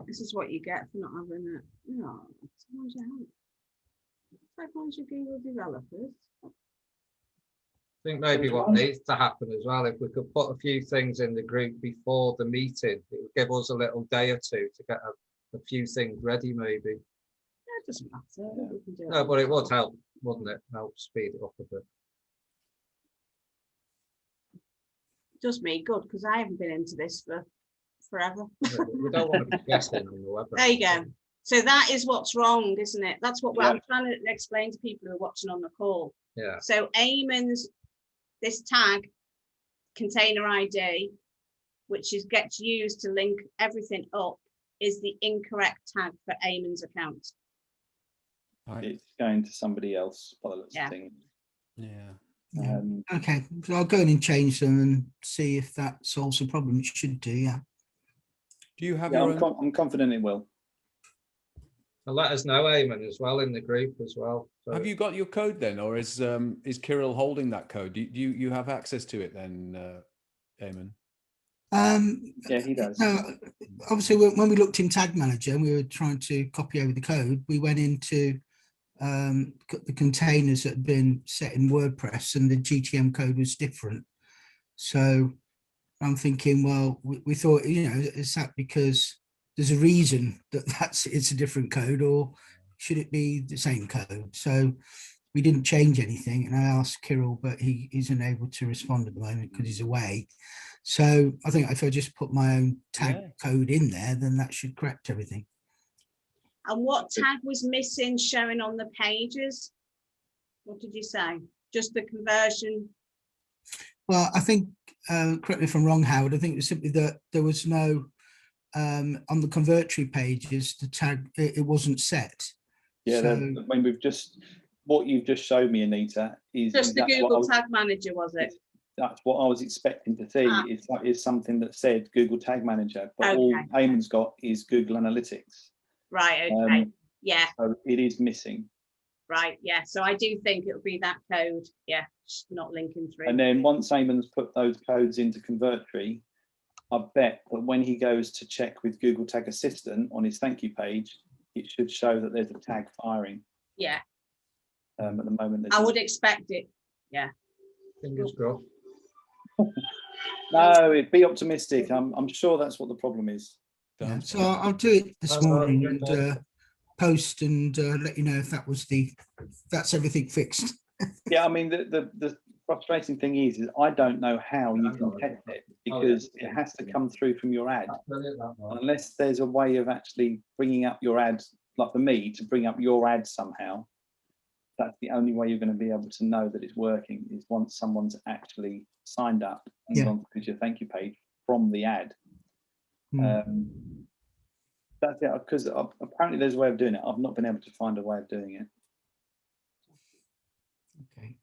[SPEAKER 2] This is what you get for not having it. No, Tag Manager Google developers.
[SPEAKER 6] I think maybe what needs to happen as well, if we could put a few things in the group before the meeting, it would give us a little day or two to get a few things ready, maybe.
[SPEAKER 2] Yeah, it doesn't matter. We can do
[SPEAKER 6] No, but it would help, wouldn't it? Help speed it up a bit.
[SPEAKER 2] Does me good because I haven't been into this for forever.
[SPEAKER 6] We don't want to be guessing on the web.
[SPEAKER 2] There you go. So that is what's wrong, isn't it? That's what I'm trying to explain to people who are watching on the call.
[SPEAKER 6] Yeah.
[SPEAKER 2] So Eamon's, this tag, container ID, which gets used to link everything up, is the incorrect tag for Eamon's account.
[SPEAKER 4] It's going to somebody else by the looks of things.
[SPEAKER 3] Yeah.
[SPEAKER 7] Okay, so I'll go in and change them and see if that solves the problem. It should do, yeah.
[SPEAKER 3] Do you have
[SPEAKER 4] Yeah,
[SPEAKER 3] your own?
[SPEAKER 4] I'm confident it will.
[SPEAKER 6] And let us know, Eamon, as well in the group as well. So
[SPEAKER 3] Have you got your code then, or is Kirill holding that code? Do you have access to it then, Eamon?
[SPEAKER 4] Yeah, he does.
[SPEAKER 7] Obviously, when we looked in Tag Manager and we were trying to copy over the code, we went into the containers that had been set in WordPress, and the GTM code was different. So I'm thinking, well, we thought, is that because there's a reason that it's a different code, or should it be the same code? So we didn't change anything, and I asked Kirill, but he isn't able to respond at the moment because he's away. So I think if I just put my own tag code in there, then that should correct everything.
[SPEAKER 2] And what tag was missing showing on the pages? What did you say? Just the conversion?
[SPEAKER 7] Well, I think, correct me if I'm wrong, Howard, I think it was simply that there was no, on the Convertry pages, the tag, it wasn't set.
[SPEAKER 4] Yeah,
[SPEAKER 7] so,
[SPEAKER 4] I mean, what you've just showed me, Anita, is
[SPEAKER 2] just the Google Tag Manager, was it?
[SPEAKER 4] That's what I was expecting to see. Is something that said Google Tag Manager, but all Eamon's got is Google Analytics.
[SPEAKER 2] Right. Okay. Yeah.
[SPEAKER 4] So it is missing.
[SPEAKER 2] Right. Yeah. So I do think it'll be that code. Yeah. Not linking through.
[SPEAKER 4] And then once Eamon's put those codes into Convertry, I bet that when he goes to check with Google Tag Assistant on his thank you page, it should show that there's a tag firing.
[SPEAKER 2] Yeah.
[SPEAKER 4] At the moment,
[SPEAKER 2] I would expect it. Yeah.
[SPEAKER 6] Fingers crossed.
[SPEAKER 4] No, be optimistic. I'm sure that's what the problem is.
[SPEAKER 7] Yeah. So I'll do it this morning and post and let you know if that's everything fixed.
[SPEAKER 4] Yeah, I mean, the frustrating thing is I don't know how you can test it, because it has to come through from your ad. Unless there's a way of actually bringing up your ads, like for me, to bring up your ad somehow, that's the only way you're going to be able to know that it's working, is once someone's actually signed up and gone through your thank you page from the ad. That's it, because apparently there's a way of doing it. I've not been able to find a way of doing it.
[SPEAKER 7] Okay.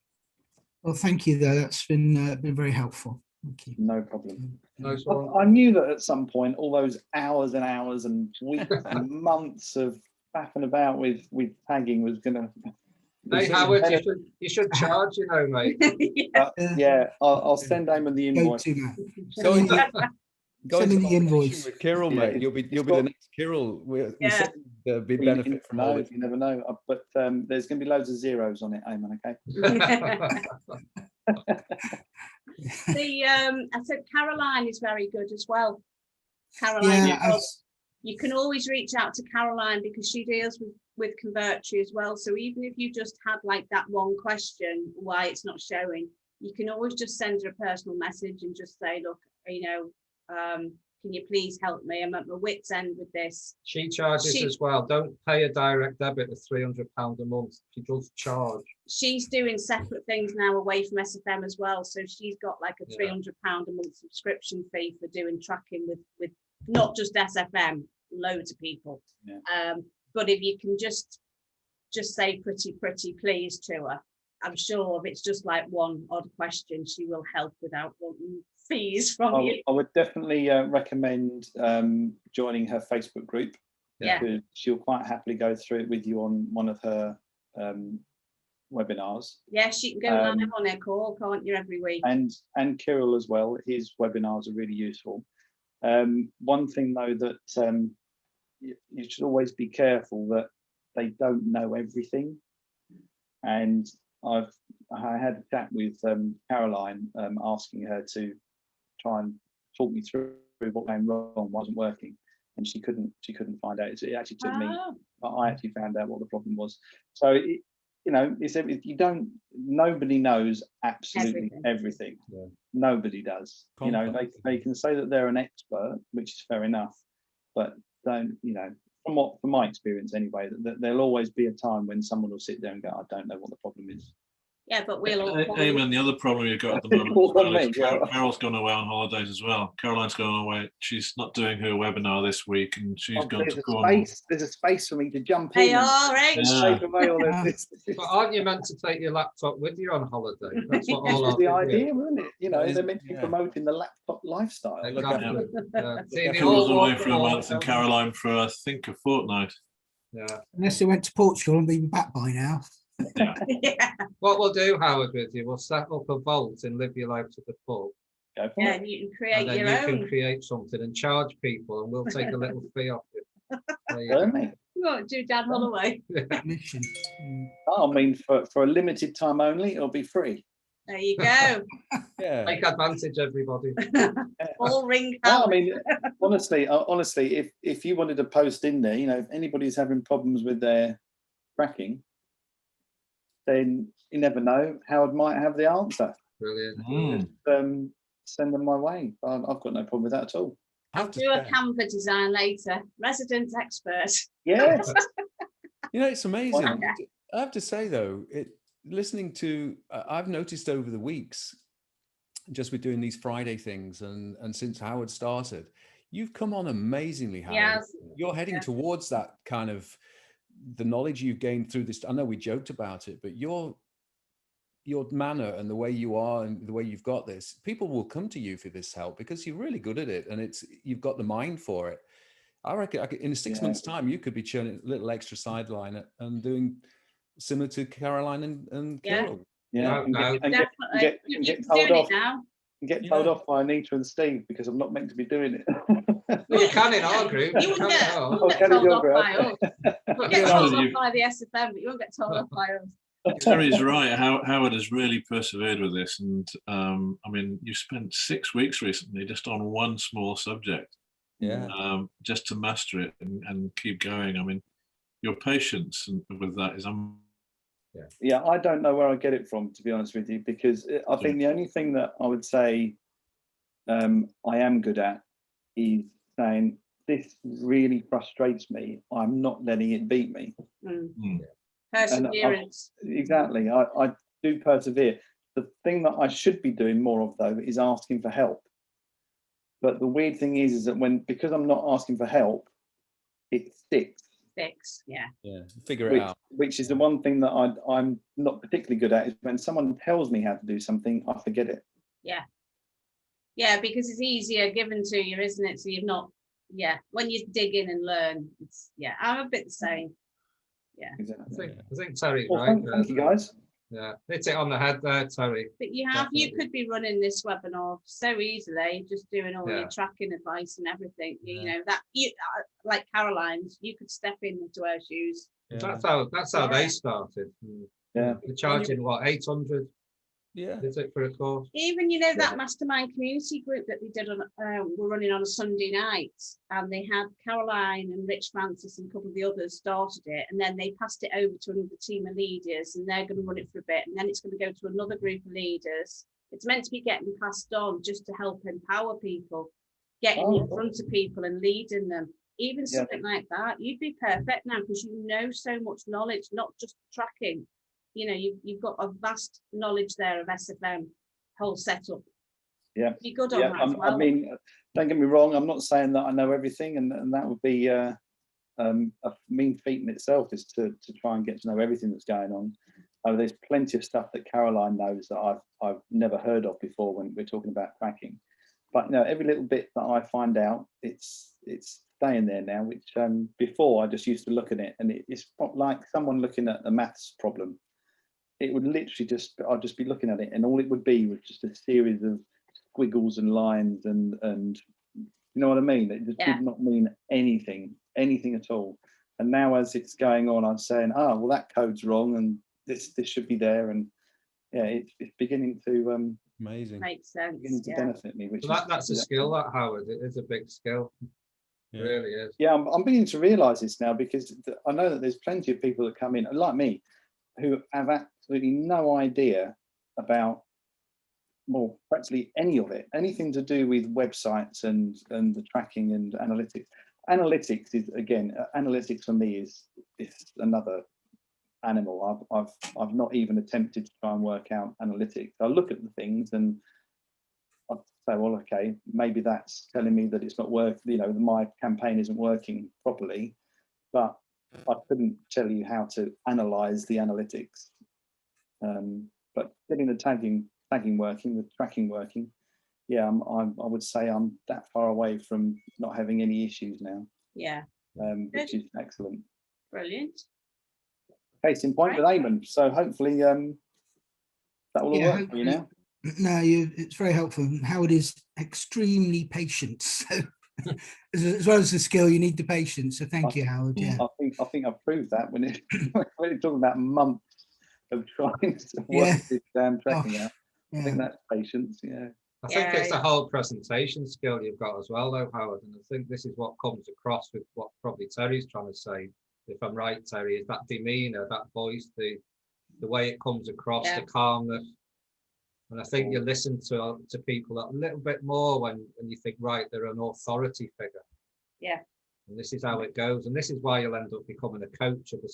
[SPEAKER 7] Well, thank you, though. That's been very helpful. Thank you.
[SPEAKER 4] No problem.
[SPEAKER 6] Nice
[SPEAKER 4] I knew that at some point, all those hours and hours and weeks and months of faffing about with tagging was going to.
[SPEAKER 6] Hey, Howard, you should charge, you know, mate.
[SPEAKER 4] Yeah, I'll send Eamon the invoice.
[SPEAKER 3] Go into
[SPEAKER 7] the invoice
[SPEAKER 3] with Kirill, mate.
[SPEAKER 4] Yeah,
[SPEAKER 3] you'll be the next Kirill. We'll be benefit from all this.
[SPEAKER 4] You never know. But there's going to be loads of zeros on it, Eamon. Okay.
[SPEAKER 2] I said Caroline is very good as well. Caroline, you can always reach out to Caroline because she deals with Convertri as well. So even if you just had like that one question why it's not showing, you can always just send her a personal message and just say, look, you know, can you please help me? I'm at my wit's end with this.
[SPEAKER 6] She charges as well. Don't pay a direct debit of £300 a month. She does charge.
[SPEAKER 2] She's doing separate things now away from SFM as well. So she's got like a £300 a month subscription fee for doing tracking with not just SFM, loads of people. But if you can just say pretty please to her, I'm sure if it's just like one odd question, she will help without wanting fees from you.
[SPEAKER 4] I would definitely recommend joining her Facebook group. Because she'll quite happily go through it with you on one of her webinars.
[SPEAKER 2] Yes, you can go live on her call, can't you, every week?
[SPEAKER 4] And Kirill as well. His webinars are really useful. One thing though that you should always be careful that they don't know everything. And I had a chat with Caroline, asking her to try and talk me through what went wrong, wasn't working, and she couldn't find out. It actually took me. I actually found out what the problem was. So you know, it's if you don't. Nobody knows absolutely everything. Nobody does. You know, they can say that they're an expert, which is fair enough, but don't, you know, from my experience anyway, that there'll always be a time when someone will sit there and go, I don't know what the problem is.
[SPEAKER 2] Yeah, but we'll all.
[SPEAKER 5] Eamon, the other problem you've got at the moment is Carol's gone away on holidays as well. Caroline's gone away. She's not doing her webinar this week, and she's gone to Cornwall.
[SPEAKER 4] There's a space for me to jump
[SPEAKER 2] in.
[SPEAKER 6] But aren't you meant to take your laptop with you on holiday? That's what all
[SPEAKER 4] the idea, isn't it? You know, they're meant to be promoting the laptop lifestyle.
[SPEAKER 6] Exactly.
[SPEAKER 5] He was away for a month, and Caroline for I think a fortnight.
[SPEAKER 7] Unless they went to Portugal and be back by now.
[SPEAKER 6] What we'll do, Howard, with you, we'll set up a vault and live your life to the full.
[SPEAKER 2] And you can create
[SPEAKER 6] and then
[SPEAKER 2] your own.
[SPEAKER 6] You can create something and charge people, and we'll take a little fee off you.
[SPEAKER 2] You won't do Dad Holloway.
[SPEAKER 4] I mean, for a limited time only, it'll be free.
[SPEAKER 2] There you go.
[SPEAKER 6] Take advantage, everybody.
[SPEAKER 2] All ring.
[SPEAKER 4] No, I mean, honestly, if you wanted to post in there, you know, if anybody's having problems with their tracking, then you never know. Howard might have the answer.
[SPEAKER 6] Brilliant.
[SPEAKER 4] Just, send them my way. I've got no problem with that at all.
[SPEAKER 2] I'll do a Canva design later. Resident expert.
[SPEAKER 4] Yes.
[SPEAKER 3] You know, it's amazing. I have to say though, listening to, I've noticed over the weeks, just with doing these Friday things, and since Howard started, you've come on amazingly, Howard.
[SPEAKER 2] Yes.
[SPEAKER 3] You're heading towards that kind of the knowledge you've gained through this. I know we joked about it, but your manner and the way you are and the way you've got this, people will come to you for this help because you're really good at it, and you've got the mind for it. I reckon in 6 months' time, you could be churning a little extra sideline and doing similar to Caroline and Carol.
[SPEAKER 4] Get told off by Anita and Steve because I'm not meant to be doing it.
[SPEAKER 6] Well, you can in our group.
[SPEAKER 2] You won't get told off by us. You get told off by the SFM, but you won't get told off by us.
[SPEAKER 5] Terry's right. Howard has really persevered with this, and I mean, you spent 6 weeks recently just on one small subject, just to master it and keep going. I mean, your patience with that is
[SPEAKER 4] Yeah, I don't know where I get it from, to be honest with you, because I think the only thing that I would say I am good at is saying, this really frustrates me, I'm not letting it beat me.
[SPEAKER 2] Perseverance.
[SPEAKER 4] Exactly, I do persevere. The thing that I should be doing more of, though, is asking for help. But the weird thing is that because I'm not asking for help, it sticks.
[SPEAKER 2] Yeah.
[SPEAKER 3] Figure it out.
[SPEAKER 4] Which is the one thing that I'm not particularly good at, is when someone tells me how to do something, I forget it.
[SPEAKER 2] Yeah, because it's easier given to you, isn't it? So you've not, when you dig in and learn, I'm a bit the same. Yeah.
[SPEAKER 4] Exactly.
[SPEAKER 6] I think Terry's
[SPEAKER 4] Well,
[SPEAKER 6] right.
[SPEAKER 4] Thank you, guys.
[SPEAKER 6] Yeah, hit it on the head there, Terry.
[SPEAKER 2] But you could be running this webinar so easily, just doing all your tracking advice and everything. You know that like Caroline's, you could step into her shoes.
[SPEAKER 6] That's how they started.
[SPEAKER 4] Yeah,
[SPEAKER 6] they're charging what, 800?
[SPEAKER 3] Yeah,
[SPEAKER 6] is it for a course?
[SPEAKER 2] Even that mastermind community group that we did we're running on a Sunday night, and they had Caroline and Rich Francis and a couple of the others started it, and then they passed it over to another team of leaders, and they're going to run it for a bit, and then it's going to go to another group of leaders. It's meant to be getting passed on just to help empower people, getting in front of people and leading them. Even something like that, you'd be perfect now, because you know so much knowledge, not just tracking. You've got a vast knowledge there of SFM, whole setup.
[SPEAKER 4] Yeah,
[SPEAKER 2] you're good on that as well.
[SPEAKER 4] I mean, don't get me wrong, I'm not saying that I know everything, and that would be a mean feat in itself, is to try and get to know everything that's going on. There's plenty of stuff that Caroline knows that I've never heard of before when we're talking about tracking. But every little bit that I find out, it's staying there now. Which before I just used to look at it, and it's like someone looking at a maths problem. It would literally I'd just be looking at it, and all it would be was just a series of squiggles and lines, and you know what I mean? It just did not mean anything at all. And now, as it's going on, I'm saying, well, that code's wrong, and this should be there, and it's beginning to
[SPEAKER 3] amazing.
[SPEAKER 2] Makes sense.
[SPEAKER 4] Beginning to benefit me, which
[SPEAKER 6] that's a skill, that, Howard. It is a big skill. It really is. Yeah,
[SPEAKER 4] I'm beginning to realise this now, because I know that there's plenty of people that come in, like me, who have absolutely no idea about, well, practically any of it, anything to do with websites and the tracking and analytics. Analytics is, again, analytics for me is another animal. I've not even attempted to try and work out analytics. I look at the things and I say, well, okay, maybe that's telling me that it's not working, that my campaign isn't working properly, but I couldn't tell you how to analyze the analytics. But getting the tagging working, the tracking working, I would say I'm that far away from not having any issues now.
[SPEAKER 2] Yeah.
[SPEAKER 4] Which is excellent.
[SPEAKER 2] Brilliant.
[SPEAKER 4] Case in point with Eamon. So hopefully that will all work for you now.
[SPEAKER 7] No, it's very helpful. Howard is extremely patient. So as well as the skill, you need the patience. So thank you, Howard. Yeah.
[SPEAKER 4] I think I've proved that when you're talking about months of trying to work this damn tracking out. I think that's patience. Yeah.
[SPEAKER 6] I think it's the whole presentation skill you've got as well, though, Howard. And I think this is what comes across with what probably Terry's trying to say. If I'm right, Terry, is that demeanor, that voice, the way it comes across, the calmness. And I think you listen to people a little bit more when you think, right, they're an authority figure.
[SPEAKER 2] Yeah.
[SPEAKER 6] And this is how it goes. And this is why you'll end up becoming a coach to a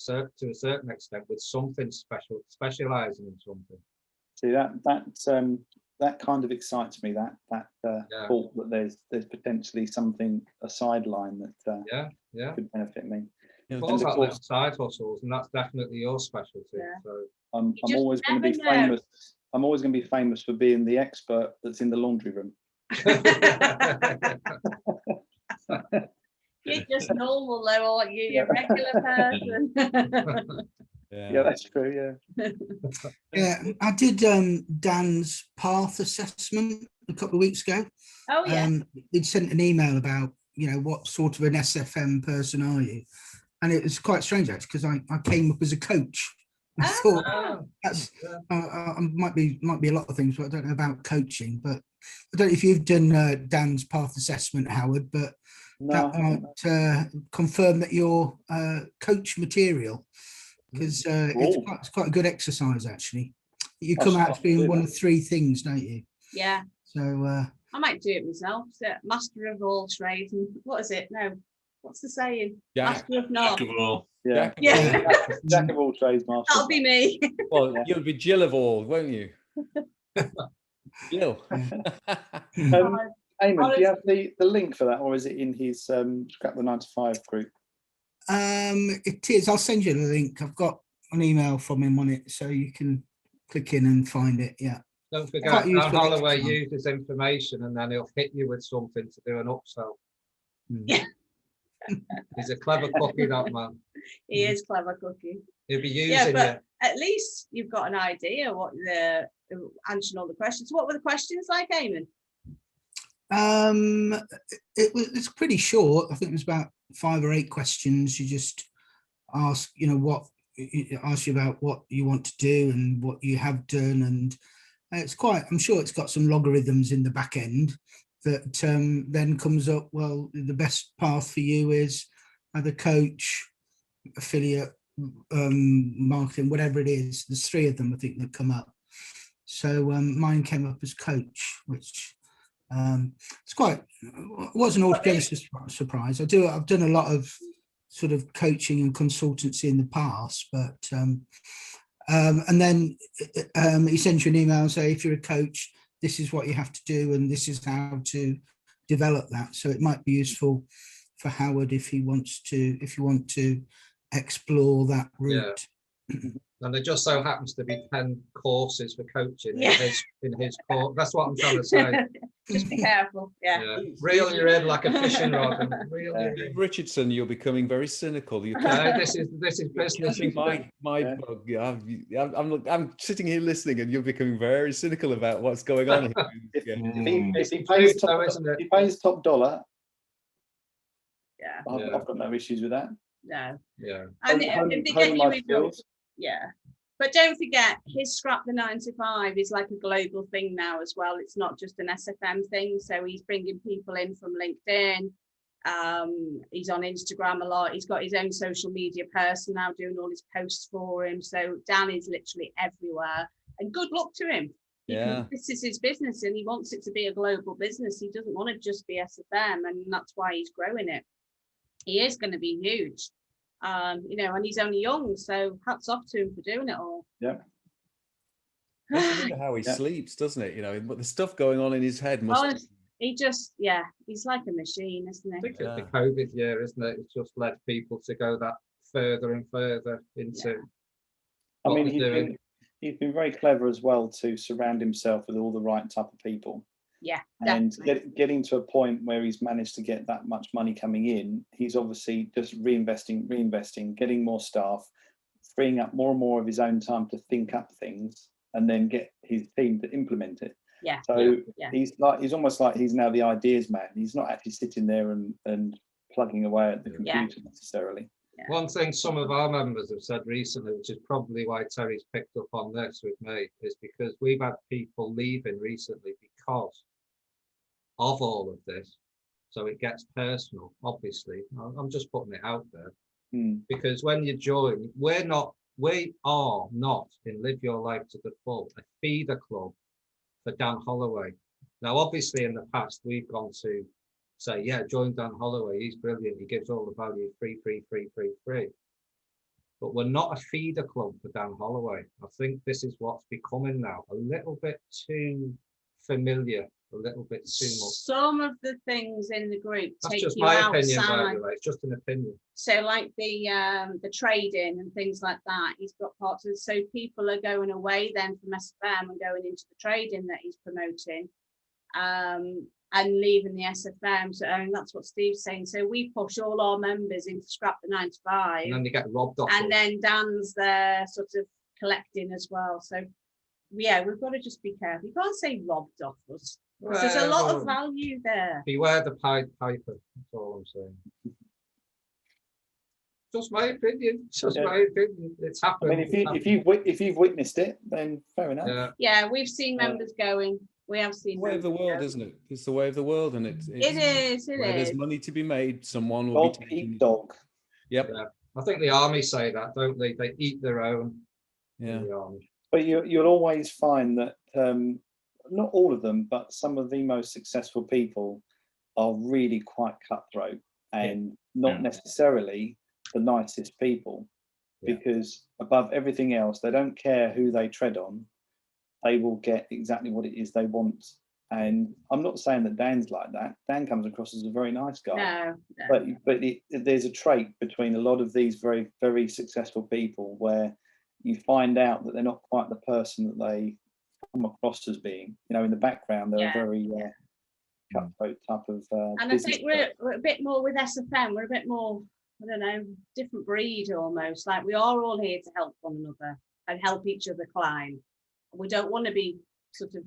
[SPEAKER 6] certain extent, with something special, specializing in something.
[SPEAKER 4] See, that kind of excites me, that thought that there's potentially something, a sideline that could benefit me.
[SPEAKER 6] All about little side hustles, and that's definitely your specialty.
[SPEAKER 2] Yeah.
[SPEAKER 6] So
[SPEAKER 4] I'm always going to be famous. I'm always going to be famous for being the expert that's in the laundry room.
[SPEAKER 2] You're just normal, though, aren't you? You're a regular person.
[SPEAKER 4] Yeah, that's true.
[SPEAKER 7] Yeah, I did Dan's path assessment a couple of weeks ago.
[SPEAKER 2] Oh yeah.
[SPEAKER 7] He'd sent an email about what sort of an SFM person are you, and it was quite strange actually, because I came up as a coach. I thought that's might be a lot of things, but I don't know about coaching. But I don't know if you've done Dan's path assessment, Howard, but that might confirm that you're coach material. because it's quite a good exercise actually. You come out as being one of 3 things, don't you?
[SPEAKER 2] Yeah.
[SPEAKER 7] So
[SPEAKER 2] I might do it myself. So, master of all trades, and what is it? No, what's the saying? Master of none.
[SPEAKER 5] Jack of all.
[SPEAKER 2] Yeah.
[SPEAKER 4] Jack of all trades, master.
[SPEAKER 2] That'll be me.
[SPEAKER 3] Well, you'll be Jill of all, won't you? Jill.
[SPEAKER 4] Eamon, do you have the link for that, or is it in his Scrap the 9 to 5 group?
[SPEAKER 7] It is. I'll send you the link. I've got an email from him on it, so you can click in and find it. Yeah.
[SPEAKER 6] Don't forget, Dan Holloway uses information, and then he'll hit you with something to do an upsell.
[SPEAKER 2] Yeah.
[SPEAKER 6] He's a clever cookie, that man.
[SPEAKER 2] He is clever cookie.
[SPEAKER 6] He'll be using
[SPEAKER 2] but at least you've got an idea what the answering all the questions. What were the questions like, Eamon?
[SPEAKER 7] It's pretty short. I think it was about 5 or 8 questions. You just ask, ask you about what you want to do and what you have done, and I'm sure it's got some logarithms in the back end that then comes up. Well, the best path for you is either coach, affiliate, marketing, whatever it is. There's 3 of them I think that come up. So mine came up as coach, which wasn't altogether a surprise. I've done a lot of sort of coaching and consultancy in the past, but and then he sends you an email and say, if you're a coach, this is what you have to do and this is how to develop that. So it might be useful for Howard if you want to explore that route.
[SPEAKER 6] Yeah. And there just so happens to be 10 courses for coaching in his course. That's what I'm trying to say.
[SPEAKER 2] Just be careful. Yeah.
[SPEAKER 6] Reel your head like a fishing rod.
[SPEAKER 3] Richardson, you're becoming very cynical.
[SPEAKER 6] This is business.
[SPEAKER 3] My bug. Yeah, I'm sitting here listening, and you're becoming very cynical about what's going on here.
[SPEAKER 4] If he pays top dollar, I've got no issues with that.
[SPEAKER 2] No.
[SPEAKER 6] Yeah.
[SPEAKER 2] And if they get you skills. Yeah. But don't forget, his Scrap the 9 to 5 is like a global thing now as well. It's not just an SFM thing. So he's bringing people in from LinkedIn. He's on Instagram a lot. He's got his own social media person now doing all his posts for him. So Dan is literally everywhere. And good luck to him. This is his business and he wants it to be a global business. He doesn't want to just be SFM, and that's why he's growing it. He is going to be huge. And he's only young, so hats off to him for doing it all.
[SPEAKER 4] Yeah.
[SPEAKER 3] How he sleeps, doesn't it? But the stuff going on in his head
[SPEAKER 2] he's like a machine, isn't he?
[SPEAKER 6] I think it's the COVID year, isn't it? It's just led people to go that further and further into.
[SPEAKER 4] I mean, he's been very clever as well to surround himself with all the right type of people.
[SPEAKER 2] Yeah,
[SPEAKER 4] and getting to a point where he's managed to get that much money coming in, he's obviously just reinvesting, getting more staff, freeing up more and more of his own time to think up things and then get his team to implement it.
[SPEAKER 2] Yeah.
[SPEAKER 4] So he's almost like he's now the ideas man. He's not actually sitting there and plugging away at the computer necessarily.
[SPEAKER 6] Yeah. One thing some of our members have said recently, which is probably why Terry's picked up on this with me, is because we've had people leaving recently because of all of this. So it gets personal, obviously. I'm just putting it out there. Because when you join, we are not in Live Your Life to the Full, a feeder club for Dan Holloway. Now, obviously, in the past, we've gone to say, join Dan Holloway. He's brilliant. He gives all the value free. But we're not a feeder club for Dan Holloway. I think this is what's becoming now a little bit too familiar, a little bit too much.
[SPEAKER 2] Some of the things in the group
[SPEAKER 6] That's
[SPEAKER 2] take
[SPEAKER 6] just
[SPEAKER 2] you
[SPEAKER 6] my
[SPEAKER 2] outside.
[SPEAKER 6] opinion, by the way. It's just an opinion.
[SPEAKER 2] So like the trading and things like that, he's got parts of it. So people are going away then from SFM and going into the trading that he's promoting. And leaving the SFM, so that's what Steve's saying. So we push all our members into Scrap the 9 to 5,
[SPEAKER 6] and then they get robbed off.
[SPEAKER 2] And then Dan's there, sort of collecting as well. So we've got to just be careful. You can't say robbed off us. Well, there's a lot of value there.
[SPEAKER 6] Beware the Pied Piper. That's all I'm saying. Just my opinion. My opinion. It's happened.
[SPEAKER 4] I mean, if you've witnessed it, then fair enough.
[SPEAKER 2] Yeah, we've seen members going. We have seen
[SPEAKER 3] the way of the world, isn't it? It's the way of the world, and it is.
[SPEAKER 2] It is.
[SPEAKER 3] There's money to be made. Someone will be taking
[SPEAKER 4] dog.
[SPEAKER 3] Yep.
[SPEAKER 6] I think the army say that, don't they? They eat their own.
[SPEAKER 3] Yeah.
[SPEAKER 6] In the army.
[SPEAKER 4] But you'll always find that not all of them, but some of the most successful people are really quite cutthroat and not necessarily the nicest people, because above everything else, they don't care who they tread on. They will get exactly what it is they want. And I'm not saying that Dan's like that. Dan comes across as a very nice guy. No. But there's a trait between a lot of these very, very successful people where you find out that they're not quite the person that they come across as being. You know, in the background, they're a very cutthroat type of.
[SPEAKER 2] And I think we're a bit more with SFM. We're a bit more, I don't know, different breed almost. Like we are all here to help one another and help each other climb. We don't want to be sort of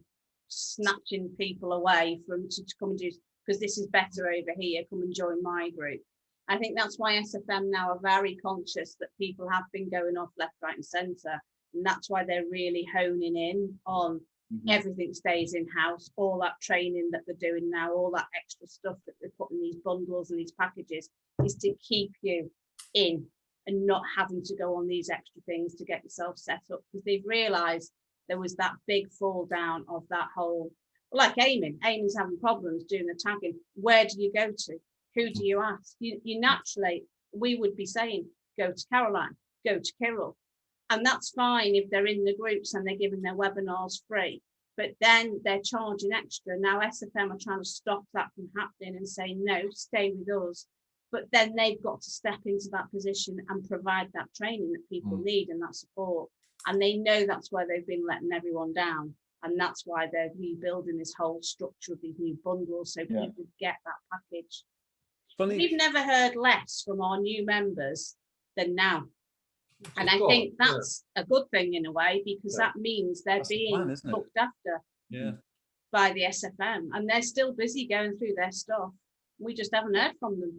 [SPEAKER 2] snatching people away from to come and do, because this is better over here, come and join my group. I think that's why SFM now are very conscious that people have been going off left, right and centre, and that's why they're really honing in on everything stays in-house, all that training that they're doing now, all that extra stuff that they put in these bundles and these packages is to keep you in and not having to go on these extra things to get yourself set up, because they've realised there was that big fall down of that whole, like Eamon's having problems doing the tagging. Where do you go to? Who do you ask? You naturally, we would be saying, go to Caroline, go to Kirill. And that's fine if they're in the groups and they're giving their webinars free, but then they're charging extra. Now SFM are trying to stop that from happening and saying, no, stay with us. But then they've got to step into that position and provide that training that people need and that support. And they know that's where they've been letting everyone down. And that's why they're rebuilding this whole structure of these new bundles so people get that package. We've never heard less from our new members than now. And I think that's a good thing in a way, because that means they're being looked after by the SFM, and they're still busy going through their stuff. We just haven't heard from them.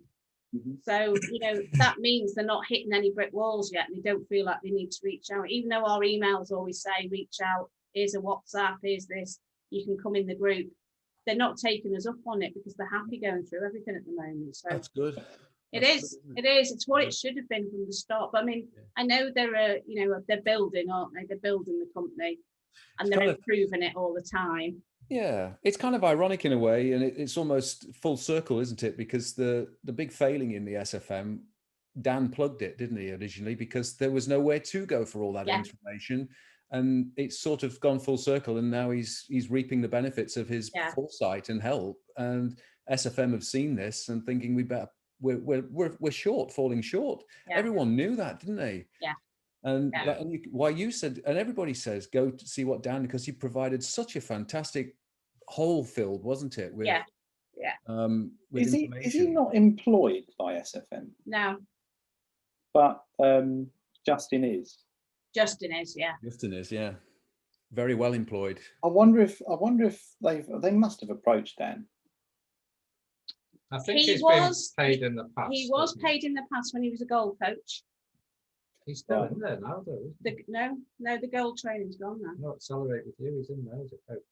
[SPEAKER 2] So, you know, that means they're not hitting any brick walls yet, and they don't feel like they need to reach out, even though our emails always say, reach out, here's a WhatsApp, here's this, you can come in the group. They're not taking us up on it because they're happy going through everything at the moment. So
[SPEAKER 3] that's good.
[SPEAKER 2] It is. It's what it should have been from the start. But I mean, I know they're, they're building, aren't they? They're building the company, and they're improving it all the time.
[SPEAKER 3] Yeah, it's kind of ironic in a way, and it's almost full circle, isn't it? Because the big failing in the SFM, Dan plugged it, didn't he, originally, because there was nowhere to go for all that information, and it's sort of gone full circle, and now he's reaping the benefits of his foresight and help. And SFM have seen this and thinking we're short, falling short. Everyone knew that, didn't they? And why you said, and everybody says, go to see what Dan, because he provided such a fantastic hole filled, wasn't it? With, with
[SPEAKER 4] is he not employed by SFM?
[SPEAKER 2] No.
[SPEAKER 4] But Justin is.
[SPEAKER 2] Justin is,
[SPEAKER 3] Justin is, very well employed.
[SPEAKER 4] I wonder if they must have approached Dan.
[SPEAKER 6] I think he's been paid in the past.
[SPEAKER 2] He was paid in the past when he was a goal coach.
[SPEAKER 6] He's still in there now, though.
[SPEAKER 2] No, the goal training's gone now.
[SPEAKER 6] No, Accelerate with you. He's in there as a coach.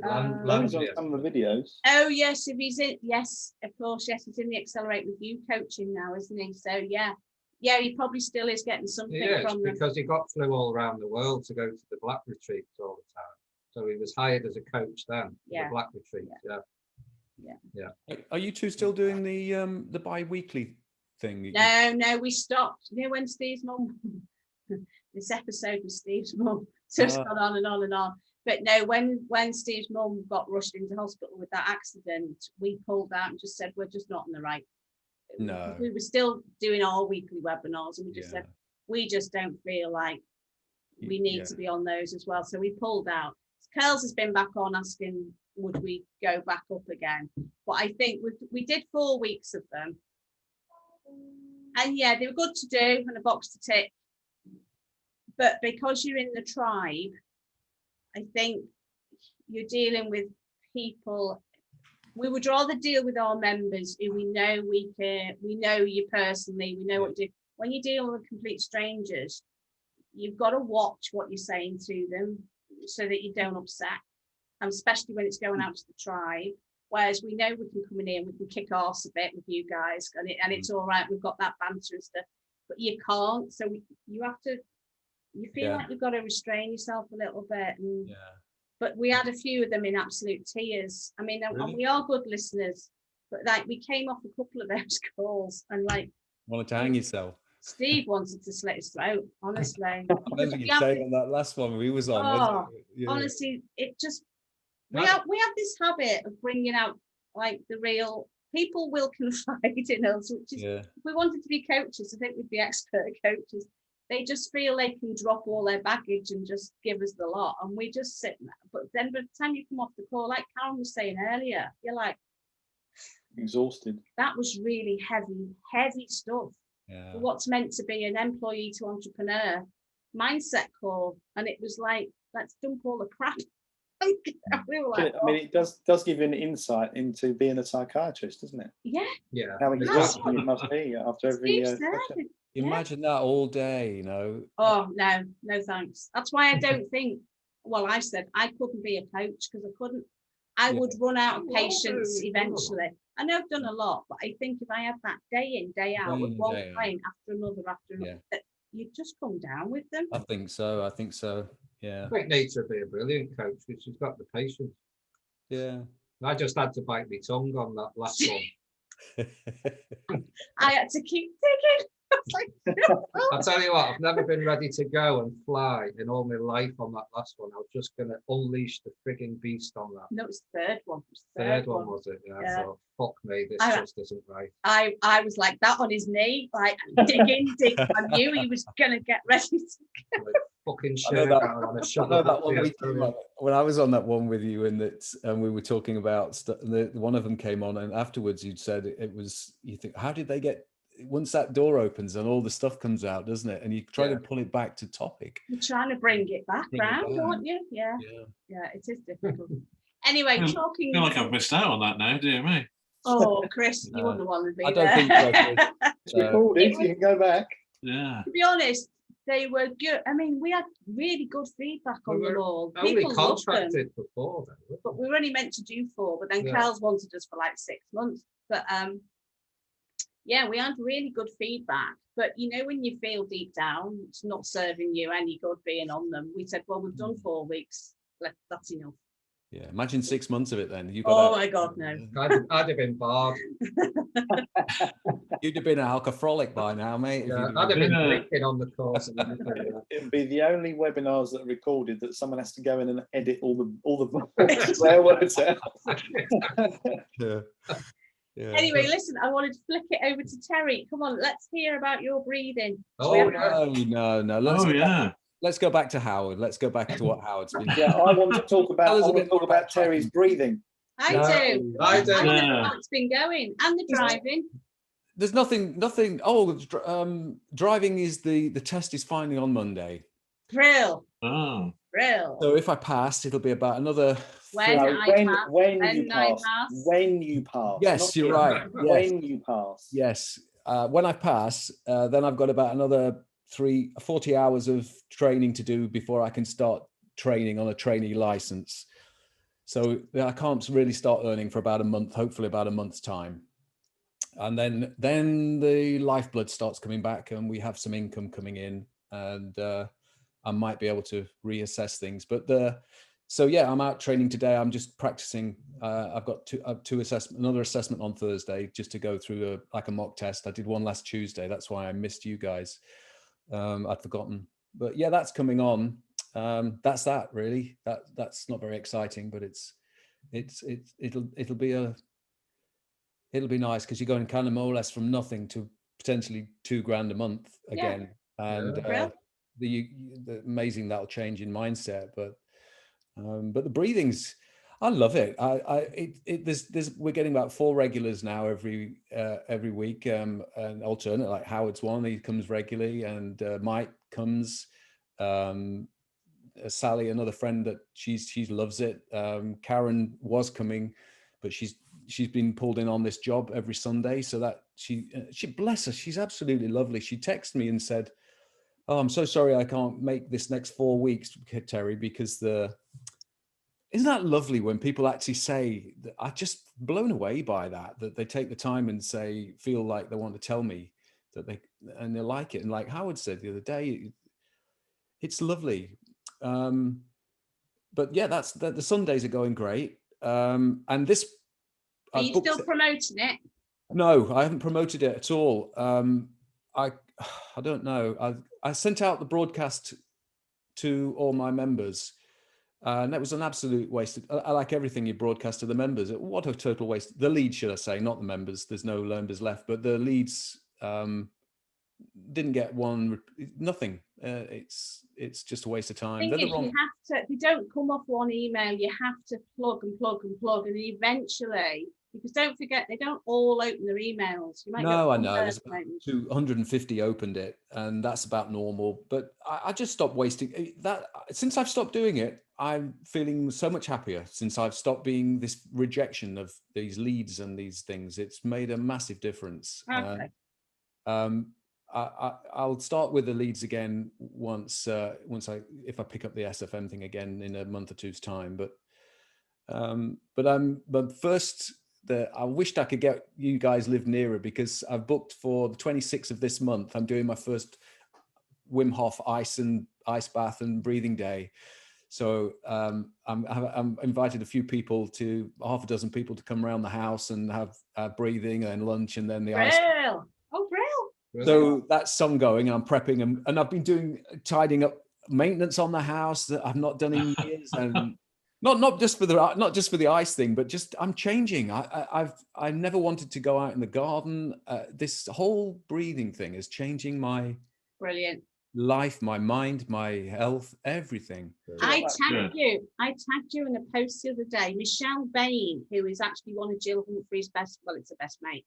[SPEAKER 4] On some of the videos.
[SPEAKER 2] Oh yes, if he's in, yes, of course, yes, he's in the Accelerate with You coaching now, isn't he? So yeah, he probably still is getting something from them.
[SPEAKER 6] Because he flew all around the world to go to the Black Retreats all the time. So he was hired as a coach then. The Black Retreats.
[SPEAKER 3] Are you two still doing the bi-weekly thing?
[SPEAKER 2] No, we stopped. You know when Steve's mum, this episode with Steve's mum, so it's gone on and on and on. But no, when Steve's mum got rushed into hospital with that accident, we pulled out and just said, we're just not in the right.
[SPEAKER 3] No.
[SPEAKER 2] We were still doing our weekly webinars, and we just said, we just don't feel like we need to be on those as well. So we pulled out. Curls has been back on asking, would we go back up again? But I think we did 4 weeks of them. And they were good to do and a box to tick. But because you're in the tribe, I think you're dealing with people. We would rather deal with our members who we know we care, we know you personally, we know what you do. When you deal with complete strangers, you've got to watch what you're saying to them so that you don't upset, and especially when it's going out to the tribe. Whereas we know we can come in here and we can kick arse a bit with you guys, and it's all right. We've got that banter and stuff, but you can't. So you have to. You feel like you've got to restrain yourself a little bit. And, but we had a few of them in absolute tears. I mean, and we are good listeners, but like we came off a couple of those calls and like
[SPEAKER 3] wanted to hang yourself.
[SPEAKER 2] Steve wanted to slit his throat, honestly.
[SPEAKER 3] I remember you saying on that last one we was on.
[SPEAKER 2] Oh, honestly, it just we have this habit of bringing out like the real people will confide in us, which is if we wanted to be coaches, I think we'd be expert coaches. They just feel they can drop all their baggage and just give us the lot, and we just sit there. But then by the time you come off the call, like Karen was saying earlier, you're like
[SPEAKER 4] exhausted. That
[SPEAKER 2] was really heavy stuff. Yeah. What's meant to be an employee to entrepreneur mindset call, and it was like, let's dump all the crap. We were like,
[SPEAKER 4] I mean, it does give you an insight into being a psychiatrist, doesn't it?
[SPEAKER 2] Yeah.
[SPEAKER 4] How exhausting it must be after every.
[SPEAKER 3] Imagine that all day, you know.
[SPEAKER 2] Oh no thanks. That's why I don't think. Well, I said I couldn't be a coach because I couldn't. I would run out of patience eventually. I know I've done a lot, but I think if I had that day in, day out with one client after another, you'd just come down with them.
[SPEAKER 3] I think so. Yeah.
[SPEAKER 6] I think Nita would be a brilliant coach because she's got the patience.
[SPEAKER 3] Yeah.
[SPEAKER 6] I just had to bite my tongue on that last one.
[SPEAKER 2] I had to keep digging.
[SPEAKER 6] I'll tell you what, I've never been ready to go and fly in all my life on that last one. I was just going to unleash the frigging beast on that.
[SPEAKER 2] No, it's the third one.
[SPEAKER 6] Third one, was it? Yeah, I thought, fuck me, this just isn't right.
[SPEAKER 2] I was like that on his knee, like digging. I knew he was going to get ready to go.
[SPEAKER 6] Fucking shit on a shovel.
[SPEAKER 3] When I was on that one with you, and we were talking about one of them came on, and afterwards you'd said it was, you think, how did they get, once that door opens and all the stuff comes out, doesn't it? And you try to pull it back to topic.
[SPEAKER 2] You're trying to bring it back round, aren't you? Yeah, it is difficult. Anyway, talking.
[SPEAKER 5] I feel like I've missed out on that now, dear me.
[SPEAKER 2] Oh, Chris, you wouldn't want to be
[SPEAKER 3] I
[SPEAKER 2] there.
[SPEAKER 3] don't think so.
[SPEAKER 4] It's recorded, you can go back.
[SPEAKER 5] Yeah.
[SPEAKER 2] To be honest, they were good. I mean, we had really good feedback on them all.
[SPEAKER 6] Only contracted for 4, though.
[SPEAKER 2] But we were only meant to do 4, but then Carl's wanted us for like 6 months. But yeah, we had really good feedback. But you know, when you feel deep down it's not serving you any good being on them, we said, well, we've done 4 weeks. That's enough.
[SPEAKER 3] Yeah, imagine 6 months of it then.
[SPEAKER 2] My God, no.
[SPEAKER 6] I'd have been barred.
[SPEAKER 3] You'd have been an alcoholic by now, mate.
[SPEAKER 6] Yeah, I'd have been drinking on the course.
[SPEAKER 4] It'd be the only webinars that are recorded that someone has to go in and edit all the swear words out.
[SPEAKER 3] Yeah.
[SPEAKER 2] Anyway, listen, I wanted to flick it over to Terry. Come on, let's hear about your breathing.
[SPEAKER 3] No. Let's go back to Howard. Let's go back to what Howard's been.
[SPEAKER 4] Yeah, I want to talk about Terry's breathing.
[SPEAKER 2] I do.
[SPEAKER 6] I do.
[SPEAKER 2] How it's been going, and the driving.
[SPEAKER 3] There's nothing. Oh, driving is the test is finally on Monday.
[SPEAKER 2] Brill.
[SPEAKER 5] Oh.
[SPEAKER 2] Brill.
[SPEAKER 3] So if I pass, it'll be about another.
[SPEAKER 4] When you pass.
[SPEAKER 3] Yes, you're right. Yes.
[SPEAKER 4] When you pass.
[SPEAKER 3] Yes. When I pass, then I've got about another 40 hours of training to do before I can start training on a trainee license. So I can't really start earning for about a month, hopefully about a month's time. And then the lifeblood starts coming back and we have some income coming in, and I might be able to reassess things. But so yeah, I'm out training today. I'm just practicing. I've got another assessment on Thursday just to go through a mock test. I did one last Tuesday. That's why I missed you guys. I'd forgotten, but yeah, that's coming on. That's that really. That's not very exciting, but it'll be nice because you're going kind of more or less from nothing to potentially $2,000 a month again. And the amazing that'll change in mindset, but the breathings, I love it. We're getting about 4 regulars now every week, and alternate, like Howard's one, he comes regularly, and Mike comes, Sally, another friend that she loves it. Karen was coming, but she's been pulled in on this job every Sunday, so that she bless her, she's absolutely lovely. She texted me and said, "Oh, I'm so sorry I can't make this next 4 weeks, Terry, because isn't that lovely when people actually say that? I'm just blown away by that they take the time and feel like they want to tell me that they like it. And like Howard said the other day, it's lovely. But yeah, the Sundays are going great. And this,
[SPEAKER 2] Are you still promoting it?
[SPEAKER 3] No, I haven't promoted it at all. I don't know. I sent out the broadcast to all my members, and that was an absolute waste. I like everything you broadcast to the members. What a total waste. The leads, should I say, not the members. There's no members left, but the leads didn't get nothing. It's just a waste of time.
[SPEAKER 2] You have to, if you don't come off one email, you have to plug and plug and plug, and eventually, because don't forget, they don't all open their emails. You might
[SPEAKER 3] I know. There's about 250 opened it, and that's about normal. But I just stopped wasting that. Since I've stopped doing it, I'm feeling so much happier. Since I've stopped being this rejection of these leads and these things, it's made a massive difference.
[SPEAKER 2] Okay.
[SPEAKER 3] I'll start with the leads again once if I pick up the SFM thing again in a month or two's time. But first, I wished I could get you guys live nearer, because I've booked for the 26th of this month. I'm doing my first Wim Hof ice bath and breathing day. So I'm invited a few people, half a dozen people, to come around the house and have breathing and lunch, and then the ice.
[SPEAKER 2] Oh, Brill.
[SPEAKER 3] So that's some going, and I'm prepping, and I've been tidying up maintenance on the house that I've not done in years, and not just for the ice thing, but just I'm changing. I've never wanted to go out in the garden. This whole breathing thing is changing my life, my mind, my health, everything.
[SPEAKER 2] I tagged you in a post the other day. Michelle Bain, who is actually one of Jill Humphrey's best mate.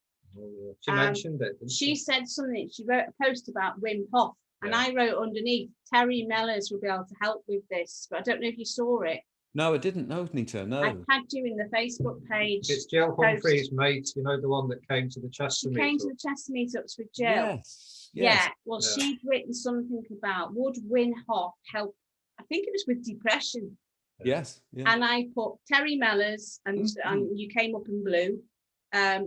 [SPEAKER 6] She mentioned it.
[SPEAKER 2] She said something. She wrote a post about Wim Hof, and I wrote underneath, Terry Mellors will be able to help with this. But I don't know if you saw it.
[SPEAKER 3] No, I didn't know, Nita. No.
[SPEAKER 2] I tagged you in the Facebook page.
[SPEAKER 6] It's Jill Humphrey's mate, the one that came to the Chester meetups.
[SPEAKER 2] Came to the Chester meetups with Jill.
[SPEAKER 3] Yes.
[SPEAKER 2] Yeah. Well, she'd written something about, would Wim Hof help? I think it was with depression.
[SPEAKER 3] Yes. Yeah.
[SPEAKER 2] And I put Terry Mellors, and you came up in blue.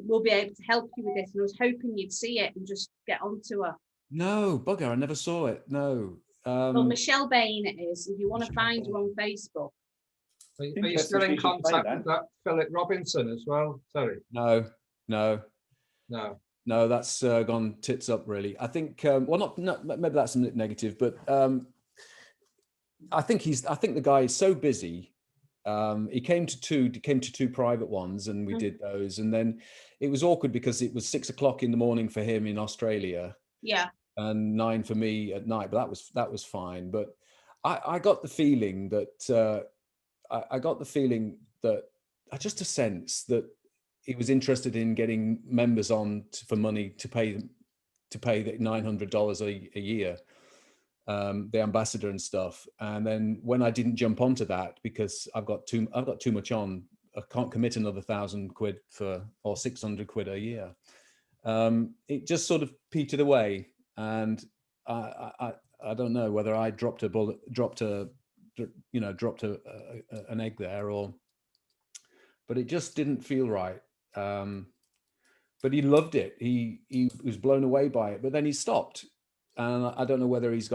[SPEAKER 2] We'll be able to help you with this. And I was hoping you'd see it and just get onto her.
[SPEAKER 3] No, bugger, I never saw it. No.
[SPEAKER 2] Well, Michelle Bain it is. If you want to find her on Facebook.
[SPEAKER 6] Are you still in contact with that Philip Robinson as well, Terry?
[SPEAKER 3] No.
[SPEAKER 6] No,
[SPEAKER 3] that's gone tits up, really. I think, not maybe that's negative, but I think the guy is so busy. He came to two private ones, and we did those, and then it was awkward because it was 6 o'clock in the morning for him in Australia, and 9 for me at night. But that was fine. But I got the feeling that just a sense that he was interested in getting members on for money to pay the $900 a year. The ambassador and stuff, and then when I didn't jump onto that because I've got too much on, I can't commit another £1,000 or 600 quid a year. It just sort of petered away, and I don't know whether I dropped an egg there, but it just didn't feel right. But he loved it. He was blown away by it, but then he stopped. And I don't know whether he's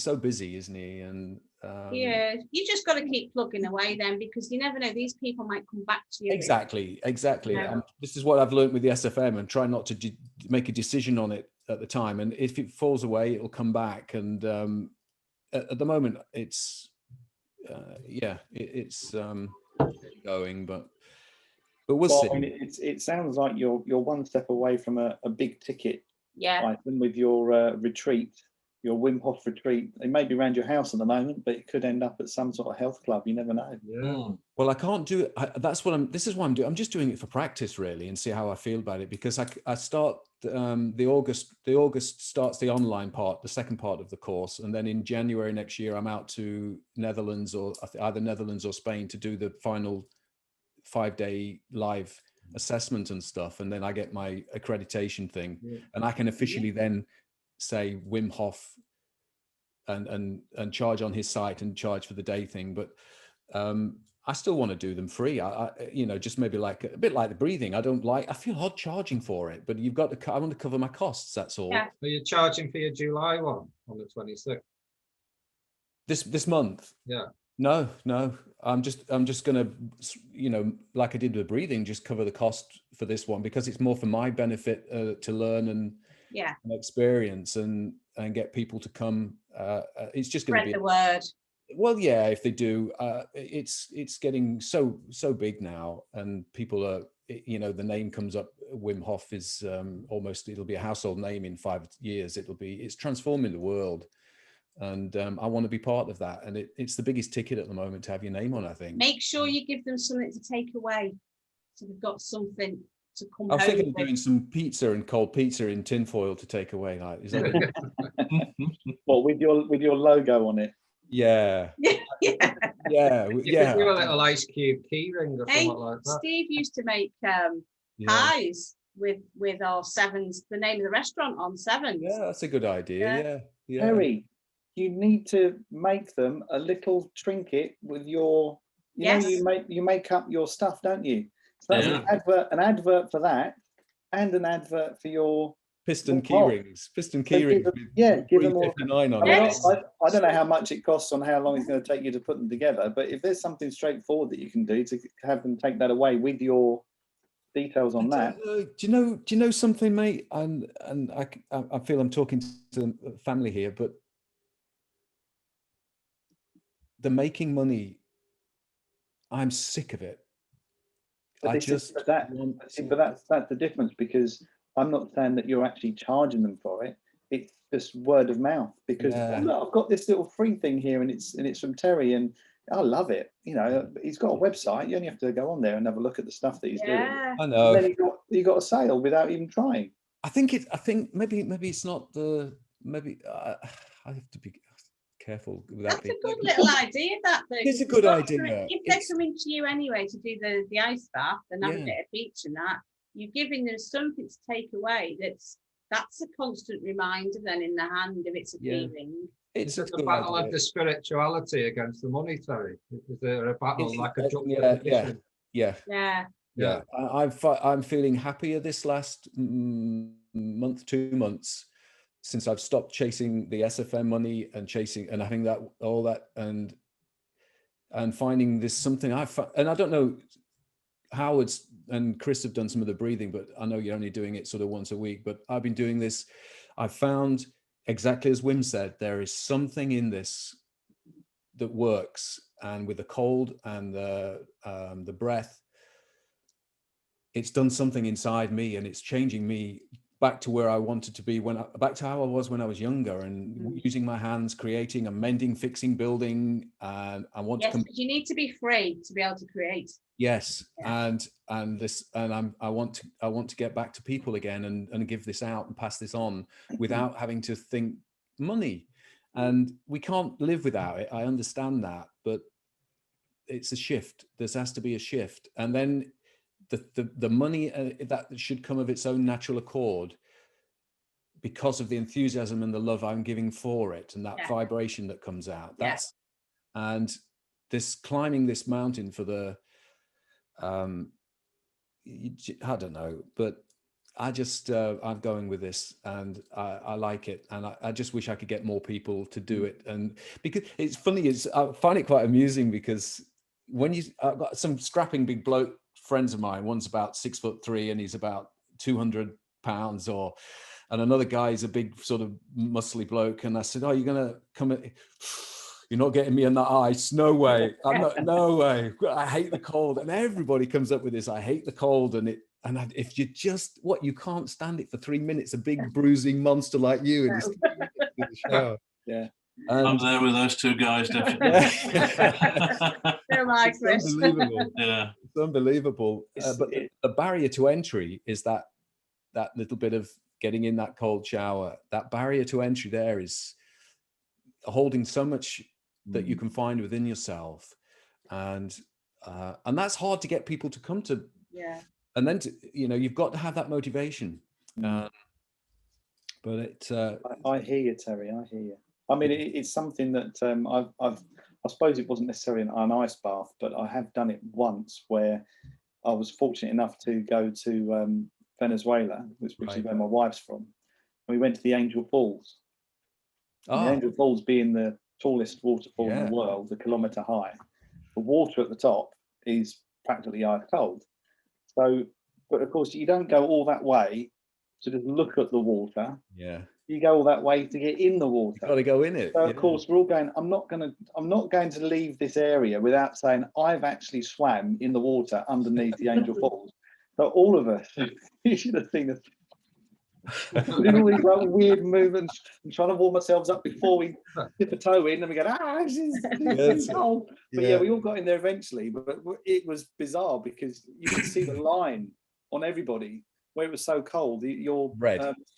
[SPEAKER 3] so busy, isn't he? And
[SPEAKER 2] you just got to keep plugging away then, because you never know, these people might come back to you.
[SPEAKER 3] Exactly.
[SPEAKER 2] Yeah.
[SPEAKER 3] This is what I've learned with the SFM, and try not to make a decision on it at the time. And if it falls away, it'll come back. And at the moment, it's going, but we'll see.
[SPEAKER 4] I mean, it sounds like you're one step away from a big ticket item with your retreat, your Wim Hof retreat. It may be around your house at the moment, but it could end up at some sort of health club. You never know.
[SPEAKER 6] Yeah.
[SPEAKER 3] Well, I can't do it. This is what I'm doing. I'm just doing it for practice, really, and see how I feel about it, because I start the August starts the online part, the second part of the course, and then in January next year I'm out to Netherlands, or either Netherlands or Spain, to do the final 5-day live assessment and stuff, and then I get my accreditation thing, and I can officially then say Wim Hof and charge on his site and charge for the day thing. But I still want to do them free. You know, just maybe like a bit like the breathing. I feel odd charging for it, but you've got to, I want to cover my costs. That's all.
[SPEAKER 2] Yeah.
[SPEAKER 6] Are you charging for your July one on the 26th?
[SPEAKER 3] This month?
[SPEAKER 6] Yeah.
[SPEAKER 3] No. I'm just gonna, you know, like I did with breathing, just cover the cost for this one because it's more for my benefit to learn and experience and get people to come. It's just going to be
[SPEAKER 2] spread the word.
[SPEAKER 3] Well, yeah, if they do, it's getting so big now, and people are, you know, the name comes up. Wim Hof is almost, it'll be a household name in 5 years. It's transforming the world, and I want to be part of that. And it's the biggest ticket at the moment to have your name on, I think.
[SPEAKER 2] Make sure you give them something to take away, so they've got something to come home.
[SPEAKER 3] I was thinking of
[SPEAKER 2] with.
[SPEAKER 3] doing some pizza and cold pizza in tinfoil to take away. Like, is that?
[SPEAKER 4] Well, with your logo on it.
[SPEAKER 3] Yeah.
[SPEAKER 2] Yeah.
[SPEAKER 6] You could do a little ice cube key ring or something like that.
[SPEAKER 2] Steve used to make pies with our sevens, the name of the restaurant on sevens.
[SPEAKER 3] Yeah, that's a good idea. Yeah.
[SPEAKER 4] Harry, you need to make them a little trinket with your, you know, you make up your stuff, don't you? So that's an advert for that, and an advert for your
[SPEAKER 3] piston key rings. Piston key rings.
[SPEAKER 4] Give them all. I mean,
[SPEAKER 2] Yes.
[SPEAKER 4] I don't know how much it costs on how long it's going to take you to put them together, but if there's something straightforward that you can do to have them take that away with your details on that.
[SPEAKER 3] Do you know something, mate? And I feel I'm talking to the family here, but the making money, I'm sick of it.
[SPEAKER 4] But that's the difference, because I'm not saying that you're actually charging them for it. It's just word of mouth, because oh, look, I've got this little free thing here, and it's from Terry, and I love it. You know, he's got a website. You only have to go on there and have a look at the stuff that he's doing.
[SPEAKER 3] I know.
[SPEAKER 4] And then you got a sale without even trying.
[SPEAKER 3] I think maybe it's not the I have to be careful with that.
[SPEAKER 2] That's a good little idea, that though.
[SPEAKER 3] It's a good idea.
[SPEAKER 2] If they're coming to you anyway to do the ice bath and have a bit of beach and that, you're giving them something to take away. That's a constant reminder then in the hand if it's a feeling.
[SPEAKER 6] It's a battle of the spirituality against the money, Terry. Is there a battle like a juxtaposition?
[SPEAKER 3] Yeah. I'm feeling happier this last month, 2 months, since I've stopped chasing the SFM money and having that, all that, and finding this something and I don't know, Howard and Chris have done some of the breathing, but I know you're only doing it sort of once a week, but I've been doing this. I found, exactly as Wim said, there is something in this that works, and with the cold and the breath, it's done something inside me, and it's changing me back to where I wanted to be back to how I was when I was younger, and using my hands, creating, amending, fixing, building, and I want to.
[SPEAKER 2] You need to be free to be able to create.
[SPEAKER 3] Yes, and I want to get back to people again and give this out and pass this on without having to think money, and we can't live without it. I understand that, but it's a shift. There has to be a shift, and then the money that should come of its own natural accord, because of the enthusiasm and the love I'm giving for it, and that vibration that comes out. And this climbing this mountain for the I don't know, but I just I'm going with this, and I like it, and I just wish I could get more people to do it. And because it's funny, I find it quite amusing, because when I've got some strapping big bloke friends of mine, one's about 6'3" and he's about 200 pounds, and another guy's a big sort of muscly bloke, and I said, "Oh, you're gonna come at, you're not getting me in the ice, no way, no way, I hate the cold." And everybody comes up with this, I hate the cold, if you just, you can't stand it for 3 minutes, a big bruising monster like you in the shower.
[SPEAKER 5] I'm there with those two guys, definitely.
[SPEAKER 3] It's unbelievable. It's unbelievable. But the barrier to entry is that little bit of getting in that cold shower. That barrier to entry there is holding so much that you can find within yourself, and that's hard to get people to come to. And then you've got to have that motivation. But I
[SPEAKER 4] hear you, Terry. I hear you. I mean, it's something that I suppose it wasn't necessarily an ice bath, but I have done it once where I was fortunate enough to go to Venezuela, which is where my wife's from. And we went to the Angel Falls. The Angel Falls being the tallest waterfall in the world, a kilometre high. The water at the top is practically ice cold. So, but of course, you don't go all that way to just look at the water.
[SPEAKER 3] Yeah.
[SPEAKER 4] You go all that way to get in the water.
[SPEAKER 3] You've got to go in it.
[SPEAKER 4] So of course, we're all going, I'm not going to leave this area without saying I've actually swam in the water underneath the Angel Falls. So all of us, you should have seen us doing all these like weird movements and trying to warm ourselves up before we dip a toe in, and we go, this is cold. But yeah, we all got in there eventually, but it was bizarre because you could see the line on everybody where it was so cold, your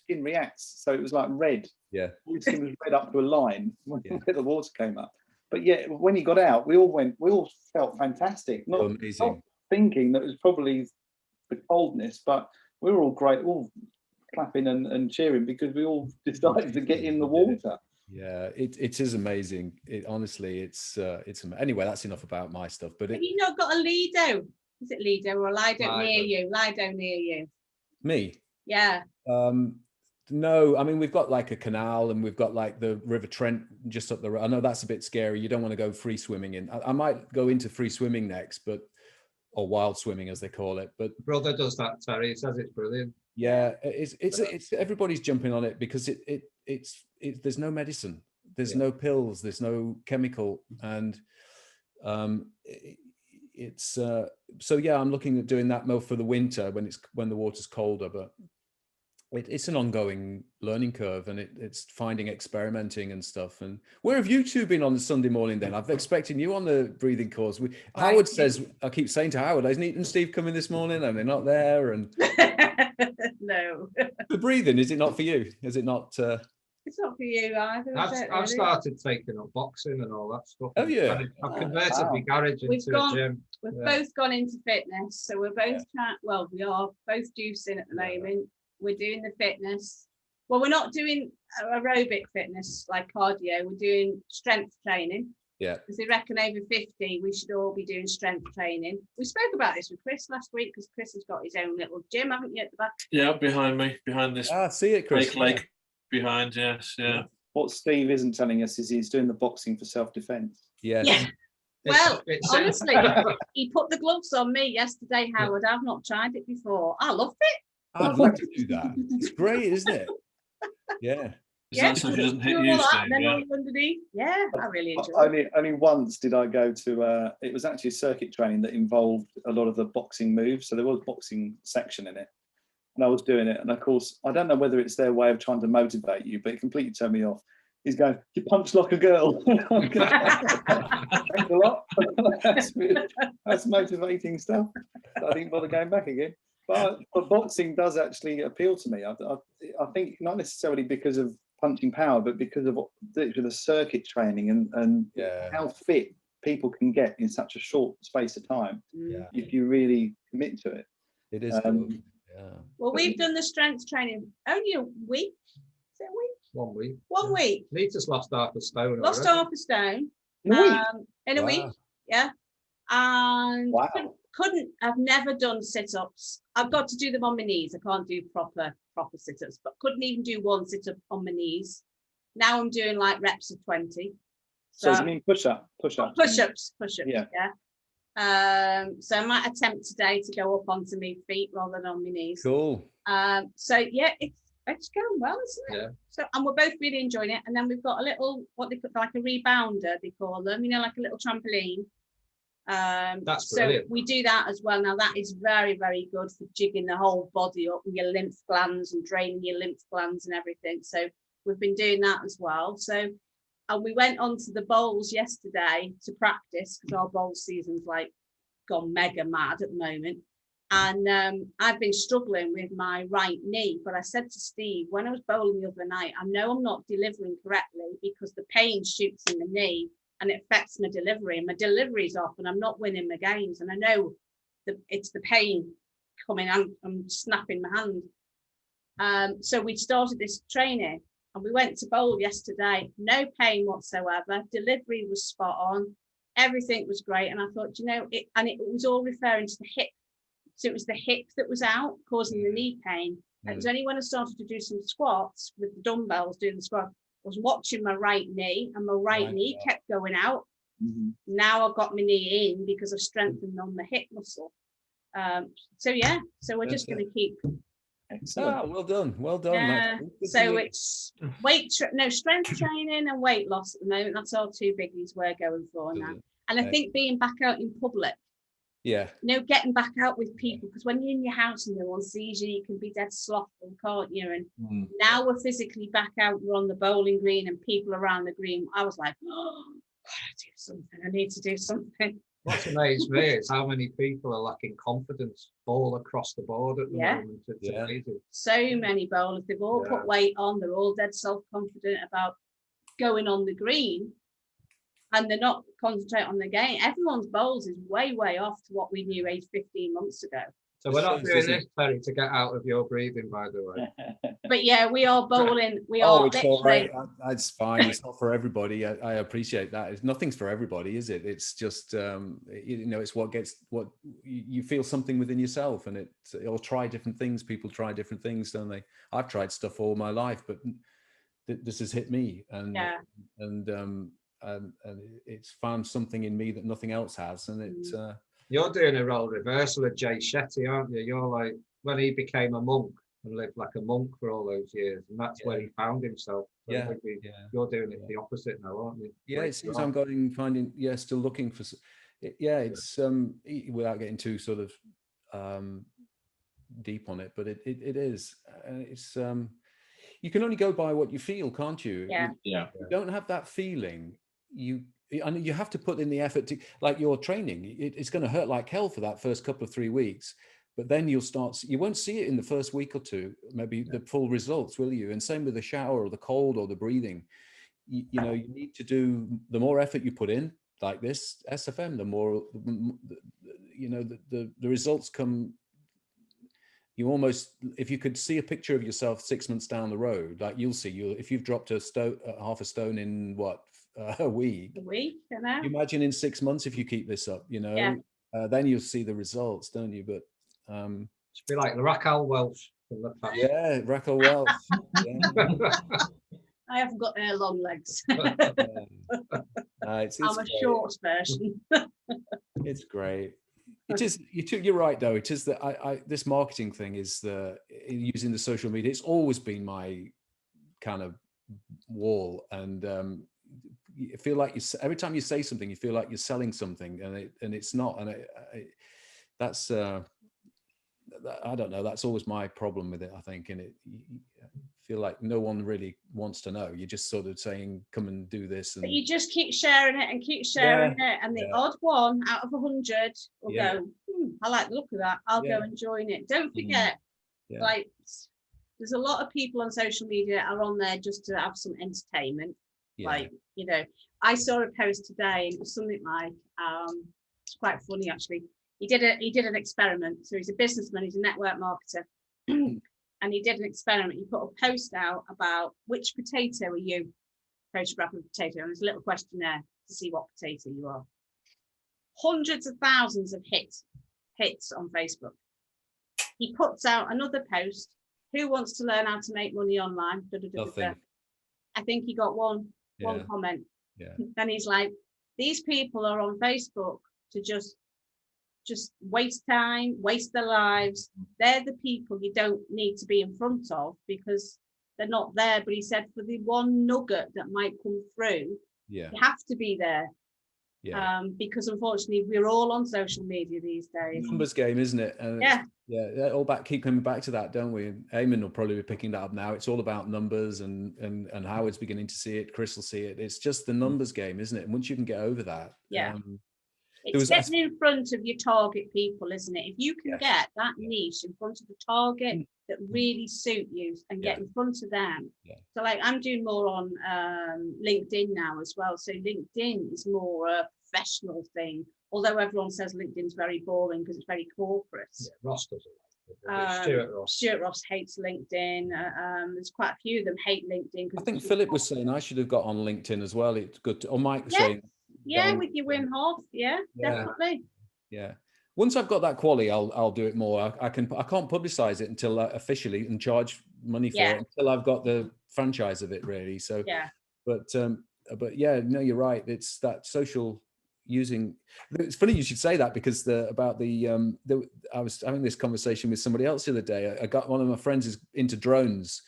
[SPEAKER 4] skin reacts. So it was like red. Yeah. Your skin was red up to a line when the water came up. But yeah, when you got out, we all felt fantastic. Not thinking that it was probably the coldness, but we were all great, all clapping and cheering because we all decided to get in the water.
[SPEAKER 3] Yeah, it is amazing. Honestly, it's anyway. That's enough about my stuff. But
[SPEAKER 2] have you not got a Lido? Is it Lido or a Lido near you? Lido near you.
[SPEAKER 3] Me?
[SPEAKER 2] Yeah.
[SPEAKER 3] No, I mean we've got like a canal and we've got like the River Trent just up the road. I know that's a bit scary. You don't want to go free swimming in. I might go into free swimming next, or wild swimming as they call it. But
[SPEAKER 6] brother does that, Terry. He says it's brilliant.
[SPEAKER 3] Yeah, it's everybody's jumping on it because it's there's no medicine, there's no pills, there's no chemical, and so yeah, I'm looking at doing that more for the winter when the water's colder, but it's an ongoing learning curve, and it's experimenting and stuff. And where have you two been on the Sunday morning then? I've expecting you on the breathing course. Howard says, I keep saying to Howard, isn't Ethan and Steve coming this morning? And they're not there. And
[SPEAKER 2] no.
[SPEAKER 3] The breathing, is it not for you? Is it not?
[SPEAKER 2] It's not for you either.
[SPEAKER 6] I've started taking up boxing and all that stuff.
[SPEAKER 3] Oh yeah.
[SPEAKER 6] I've converted my garage into a gym.
[SPEAKER 2] We've both gone into fitness, so we're both we are both juicing at the moment. We're doing the fitness. Well, we're not doing aerobic fitness like cardio. We're doing strength training. Yeah. Because they reckon over 50, we should all be doing strength training. We spoke about this with Chris last week because Chris has got his own little gym, haven't you, at the back?
[SPEAKER 5] Yeah, behind me, behind this.
[SPEAKER 3] See it, Chris.
[SPEAKER 5] Lake behind, yes, yeah.
[SPEAKER 4] What Steve isn't telling us is he's doing the boxing for self-defense.
[SPEAKER 3] Yes.
[SPEAKER 2] Yeah. Well, honestly, he put the gloves on me yesterday, Howard. I've not tried it before. I loved it.
[SPEAKER 3] I'd love to do that. It's great, isn't it? Yeah.
[SPEAKER 5] So he doesn't hit you, Steve,
[SPEAKER 2] underneath. Yeah, I really enjoyed it.
[SPEAKER 4] Only once did I go to, it was actually a circuit training that involved a lot of the boxing moves. So there was a boxing section in it. And I was doing it. And of course, I don't know whether it's their way of trying to motivate you, but it completely turned me off. He's going, you punch like a girl. Thanks a lot. That's motivating stuff. I didn't bother going back again. But boxing does actually appeal to me. I think not necessarily because of punching power, but because of the circuit training and how fit people can get in such a short space of time if you really commit to it.
[SPEAKER 3] It is cool. Yeah.
[SPEAKER 2] Well, we've done the strength training only a week. Is it a week?
[SPEAKER 6] 1 week.
[SPEAKER 2] 1 week.
[SPEAKER 6] Nita's lost half a stone.
[SPEAKER 2] Lost half a stone. In a week. Yeah. And I've never done sit-ups. I've got to do them on my knees. I can't do proper sit-ups, but couldn't even do one sit-up on my knees. Now I'm doing like reps of 20.
[SPEAKER 4] So you mean push-ups?
[SPEAKER 2] Push-ups, yeah. So I might attempt today to go up onto my feet rather than on my knees.
[SPEAKER 3] Cool.
[SPEAKER 2] So yeah, it's going well, isn't it? Yeah. So, and we're both really enjoying it. And then we've got a little, what they call like a rebounder, they call them, like a little trampoline.
[SPEAKER 6] That's
[SPEAKER 2] so
[SPEAKER 6] brilliant.
[SPEAKER 2] We do that as well. Now that is very, very good for jigging the whole body up and your lymph glands and draining your lymph glands and everything. So we've been doing that as well. So, and we went on to the bowls yesterday to practice because our bowl season's like gone mega mad at the moment. And I've been struggling with my right knee, but I said to Steve, when I was bowling the other night, I know I'm not delivering correctly because the pain shoots in the knee and it affects my delivery, and my delivery's off and I'm not winning my games. And I know that it's the pain coming, I'm snapping my hand. So we started this training And we went to bowl yesterday, no pain whatsoever. Delivery was spot on. Everything was great. And I thought, you know, it was all referring to the hip. So it was the hip that was out, causing the knee pain. And it was only when I started to do some squats with the dumbbells, doing the squat, I was watching my right knee, and my right knee kept going out. Now I've got my knee in because I've strengthened on the hip muscle. So yeah, so we're just going to keep.
[SPEAKER 3] Excellent. Ah, well done, well done.
[SPEAKER 2] Yeah. So it's strength training and weight loss at the moment. That's our two biggies we're going for now. And I think being back out in public.
[SPEAKER 3] Yeah.
[SPEAKER 2] You know, getting back out with people, because when you're in your house and no one sees you, you can be dead slothful, can't you? And now we're physically back out, we're on the bowling green and people around the green. I was like, oh, I need to do something.
[SPEAKER 6] What's amazed me is how many people are lacking confidence all across the board at the moment. It's amazing.
[SPEAKER 2] So many bowlers, they've all put weight on, they're all dead self-confident about going on the green, and they're not concentrating on the game. Everyone's bowls is way off to what we knew age 15 months ago.
[SPEAKER 6] So we're not doing this, Terry, to get out of your breathing, by the way.
[SPEAKER 2] But yeah, we are bowling.
[SPEAKER 3] It's all right. That's fine. It's not for everybody. I appreciate that. Nothing's for everybody, is it? It's just you know, it's what you feel something within yourself, and it'll try different things. People try different things, don't they? I've tried stuff all my life, but this has hit me, and it's found something in me that nothing else has, and it's.
[SPEAKER 6] You're doing a role reversal of Jay Shetty, aren't you? You're like, when he became a monk and lived like a monk for all those years, and that's where he found himself. So you're doing it the opposite now, aren't you?
[SPEAKER 3] Yeah, it seems I'm still looking for. It's without getting too sort of deep on it, but it is. It's you can only go by what you feel, can't you?
[SPEAKER 2] Yeah.
[SPEAKER 3] You don't have that feeling. And you have to put in the effort to, like your training, it's going to hurt like hell for that first couple of 3 weeks, but then you won't see it in the first week or two, maybe the full results, will you? And same with the shower or the cold or the breathing. You know, you need to do, the more effort you put in, like this SFM, the more, you know, the results come. You almost, if you could see a picture of yourself 6 months down the road, like you'll see, if you've dropped half a stone in what, a week,
[SPEAKER 2] I know.
[SPEAKER 3] Imagine in 6 months if you keep this up, you know, then you'll see the results, don't you? But
[SPEAKER 6] it's be like Raquel Welch from the past.
[SPEAKER 3] Yeah, Raquel Welch.
[SPEAKER 2] I haven't got long legs.
[SPEAKER 3] It's
[SPEAKER 2] I'm a short version.
[SPEAKER 3] It's great. It is. You're right, though. It is that this marketing thing is using the social media. It's always been my kind of wall, and you feel like every time you say something, you feel like you're selling something, and it's not. And that's I don't know. That's always my problem with it, I think. And you feel like no one really wants to know. You're just sort of saying, "Come and do this,"
[SPEAKER 2] but you just keep sharing it and keep sharing it, and the odd one out of 100 will go, I like the look of that. I'll go and join it. Don't forget, like, there's a lot of people on social media are on there just to have some entertainment. Like, you know, I saw a post today, and it was something like, it's quite funny actually. He did an experiment. So he's a businessman, he's a network marketer, and he did an experiment. He put a post out about which potato are you, photograph of a potato, and there's a little questionnaire to see what potato you are. Hundreds of thousands of hits on Facebook. He puts out another post. Who wants to learn how to make money online?
[SPEAKER 3] Nothing.
[SPEAKER 2] I think he got one comment. And he's like, these people are on Facebook to just waste time, waste their lives. They're the people you don't need to be in front of because they're not there. But he said for the one nugget that might come through, you have to be there. Because unfortunately we're all on social media these days.
[SPEAKER 3] Numbers game, isn't it? Keep coming back to that, don't we? Eamon will probably be picking that up now. It's all about numbers, and Howard's beginning to see it. Chris will see it. It's just the numbers game, isn't it? And once you can get over that,
[SPEAKER 2] it's getting in front of your target people, isn't it? If you can get that niche in front of the target that really suit you and get in front of them. So like I'm doing more on LinkedIn now as well. So LinkedIn is more a professional thing, although everyone says LinkedIn's very boring because it's very corporate.
[SPEAKER 6] Ross does it.
[SPEAKER 2] Stuart Ross hates LinkedIn. There's quite a few of them hate LinkedIn.
[SPEAKER 3] I think Philip was saying I should have got on LinkedIn as well. It's good to, or Mike was
[SPEAKER 2] Yeah.
[SPEAKER 3] saying.
[SPEAKER 2] Yeah, with your Wim Hof. Yeah, definitely.
[SPEAKER 3] Yeah. Once I've got that quality, I'll do it more. I can't publicize it until officially and charge money for it until I've got the franchise of it really. So
[SPEAKER 2] yeah.
[SPEAKER 3] But yeah, no, you're right. It's that social using. It's funny you should say that because I was having this conversation with somebody else the other day. I got one of my friends is into drones,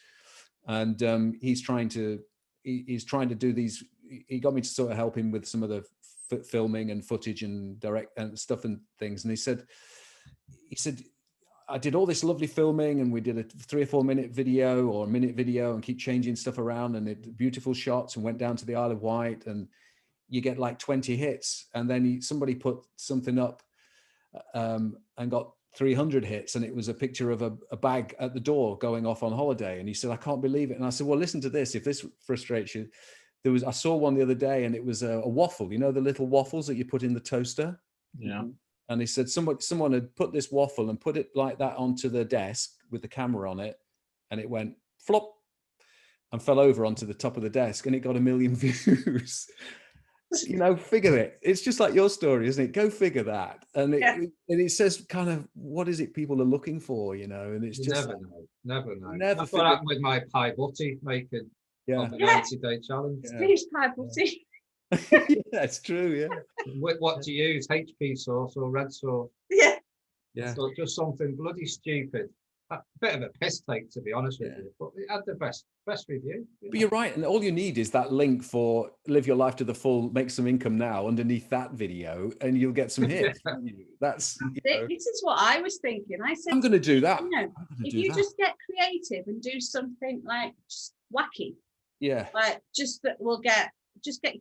[SPEAKER 3] and he's trying to do these. He got me to sort of help him with some of the filming and footage and direct and stuff and things. And he said, I did all this lovely filming and we did a 3 or 4 minute video or a minute video and keep changing stuff around and it beautiful shots and went down to the Isle of Wight and you get like 20 hits. And then somebody put something up and got 300 hits. And it was a picture of a bag at the door going off on holiday. And he said, I can't believe it. And I said, well, listen to this. If this frustrates you, I saw one the other day and it was a waffle, you know, the little waffles that you put in the toaster.
[SPEAKER 5] Yeah.
[SPEAKER 3] And he said someone had put this waffle and put it like that onto the desk with the camera on it, and it went flop and fell over onto the top of the desk, and it got 1 million views. You know, figure it. It's just like your story, isn't it? Go figure that. And it says kind of what is it people are looking for, you know? And it's just
[SPEAKER 6] never know. That's what happened with my pie butty making on the 90-day challenge.
[SPEAKER 2] Finished pie butty.
[SPEAKER 3] Yeah, that's true. Yeah.
[SPEAKER 6] What to use, HP sauce or red sauce?
[SPEAKER 2] Yeah.
[SPEAKER 6] So just something bloody stupid. A bit of a piss take, to be honest with you, but it had the best review.
[SPEAKER 3] But you're right, and all you need is that link for live your life to the full, make some income now underneath that video, and you'll get some hits. That's
[SPEAKER 2] this is what I was thinking. I said
[SPEAKER 3] I'm going to do that.
[SPEAKER 2] You know, if you just get creative and do something like just wacky, like just get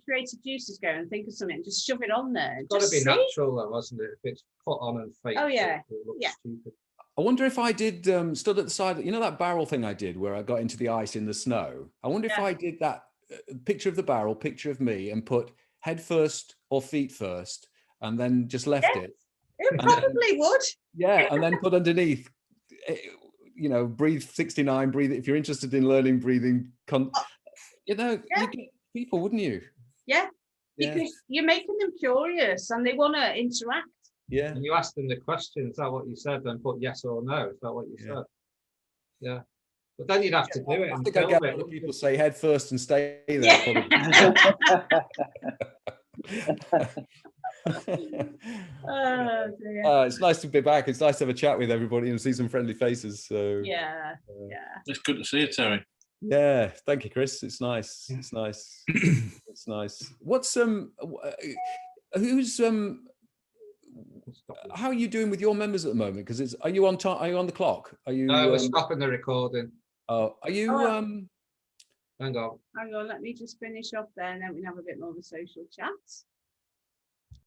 [SPEAKER 2] creative juices going and think of something, just shove it on there.
[SPEAKER 6] It's got to be natural though, wasn't it? If it's put on and fake, it looks stupid.
[SPEAKER 3] I wonder if I did stood at the side, you know, that barrel thing I did where I got into the ice in the snow. I wonder if I did that picture of the barrel, picture of me, and put head first or feet first, and then just left it.
[SPEAKER 2] It probably would.
[SPEAKER 3] Yeah, and then put underneath, you know, breathe 69, breathe. If you're interested in learning breathing, you know, you get people, wouldn't you?
[SPEAKER 2] Yeah, because you're making them curious and they want to interact.
[SPEAKER 3] Yeah.
[SPEAKER 6] And you ask them the question, is that what you said? Then put yes or no. Is that what you said? Yeah. But then you'd have to do it.
[SPEAKER 3] I think I get other people say head first and stay there. It's nice to be back. It's nice to have a chat with everybody and see some friendly faces. So
[SPEAKER 5] It's good to see you, Terry.
[SPEAKER 3] Yeah, thank you, Chris. It's nice. It's nice. It's nice. What's who's how are you doing with your members at the moment? Because are you on time? Are you on the clock? Are you?
[SPEAKER 6] No, we're stopping the recording.
[SPEAKER 3] Oh, are you?
[SPEAKER 6] Hang on.
[SPEAKER 2] Let me just finish off there, and then we can have a bit more of a social chat.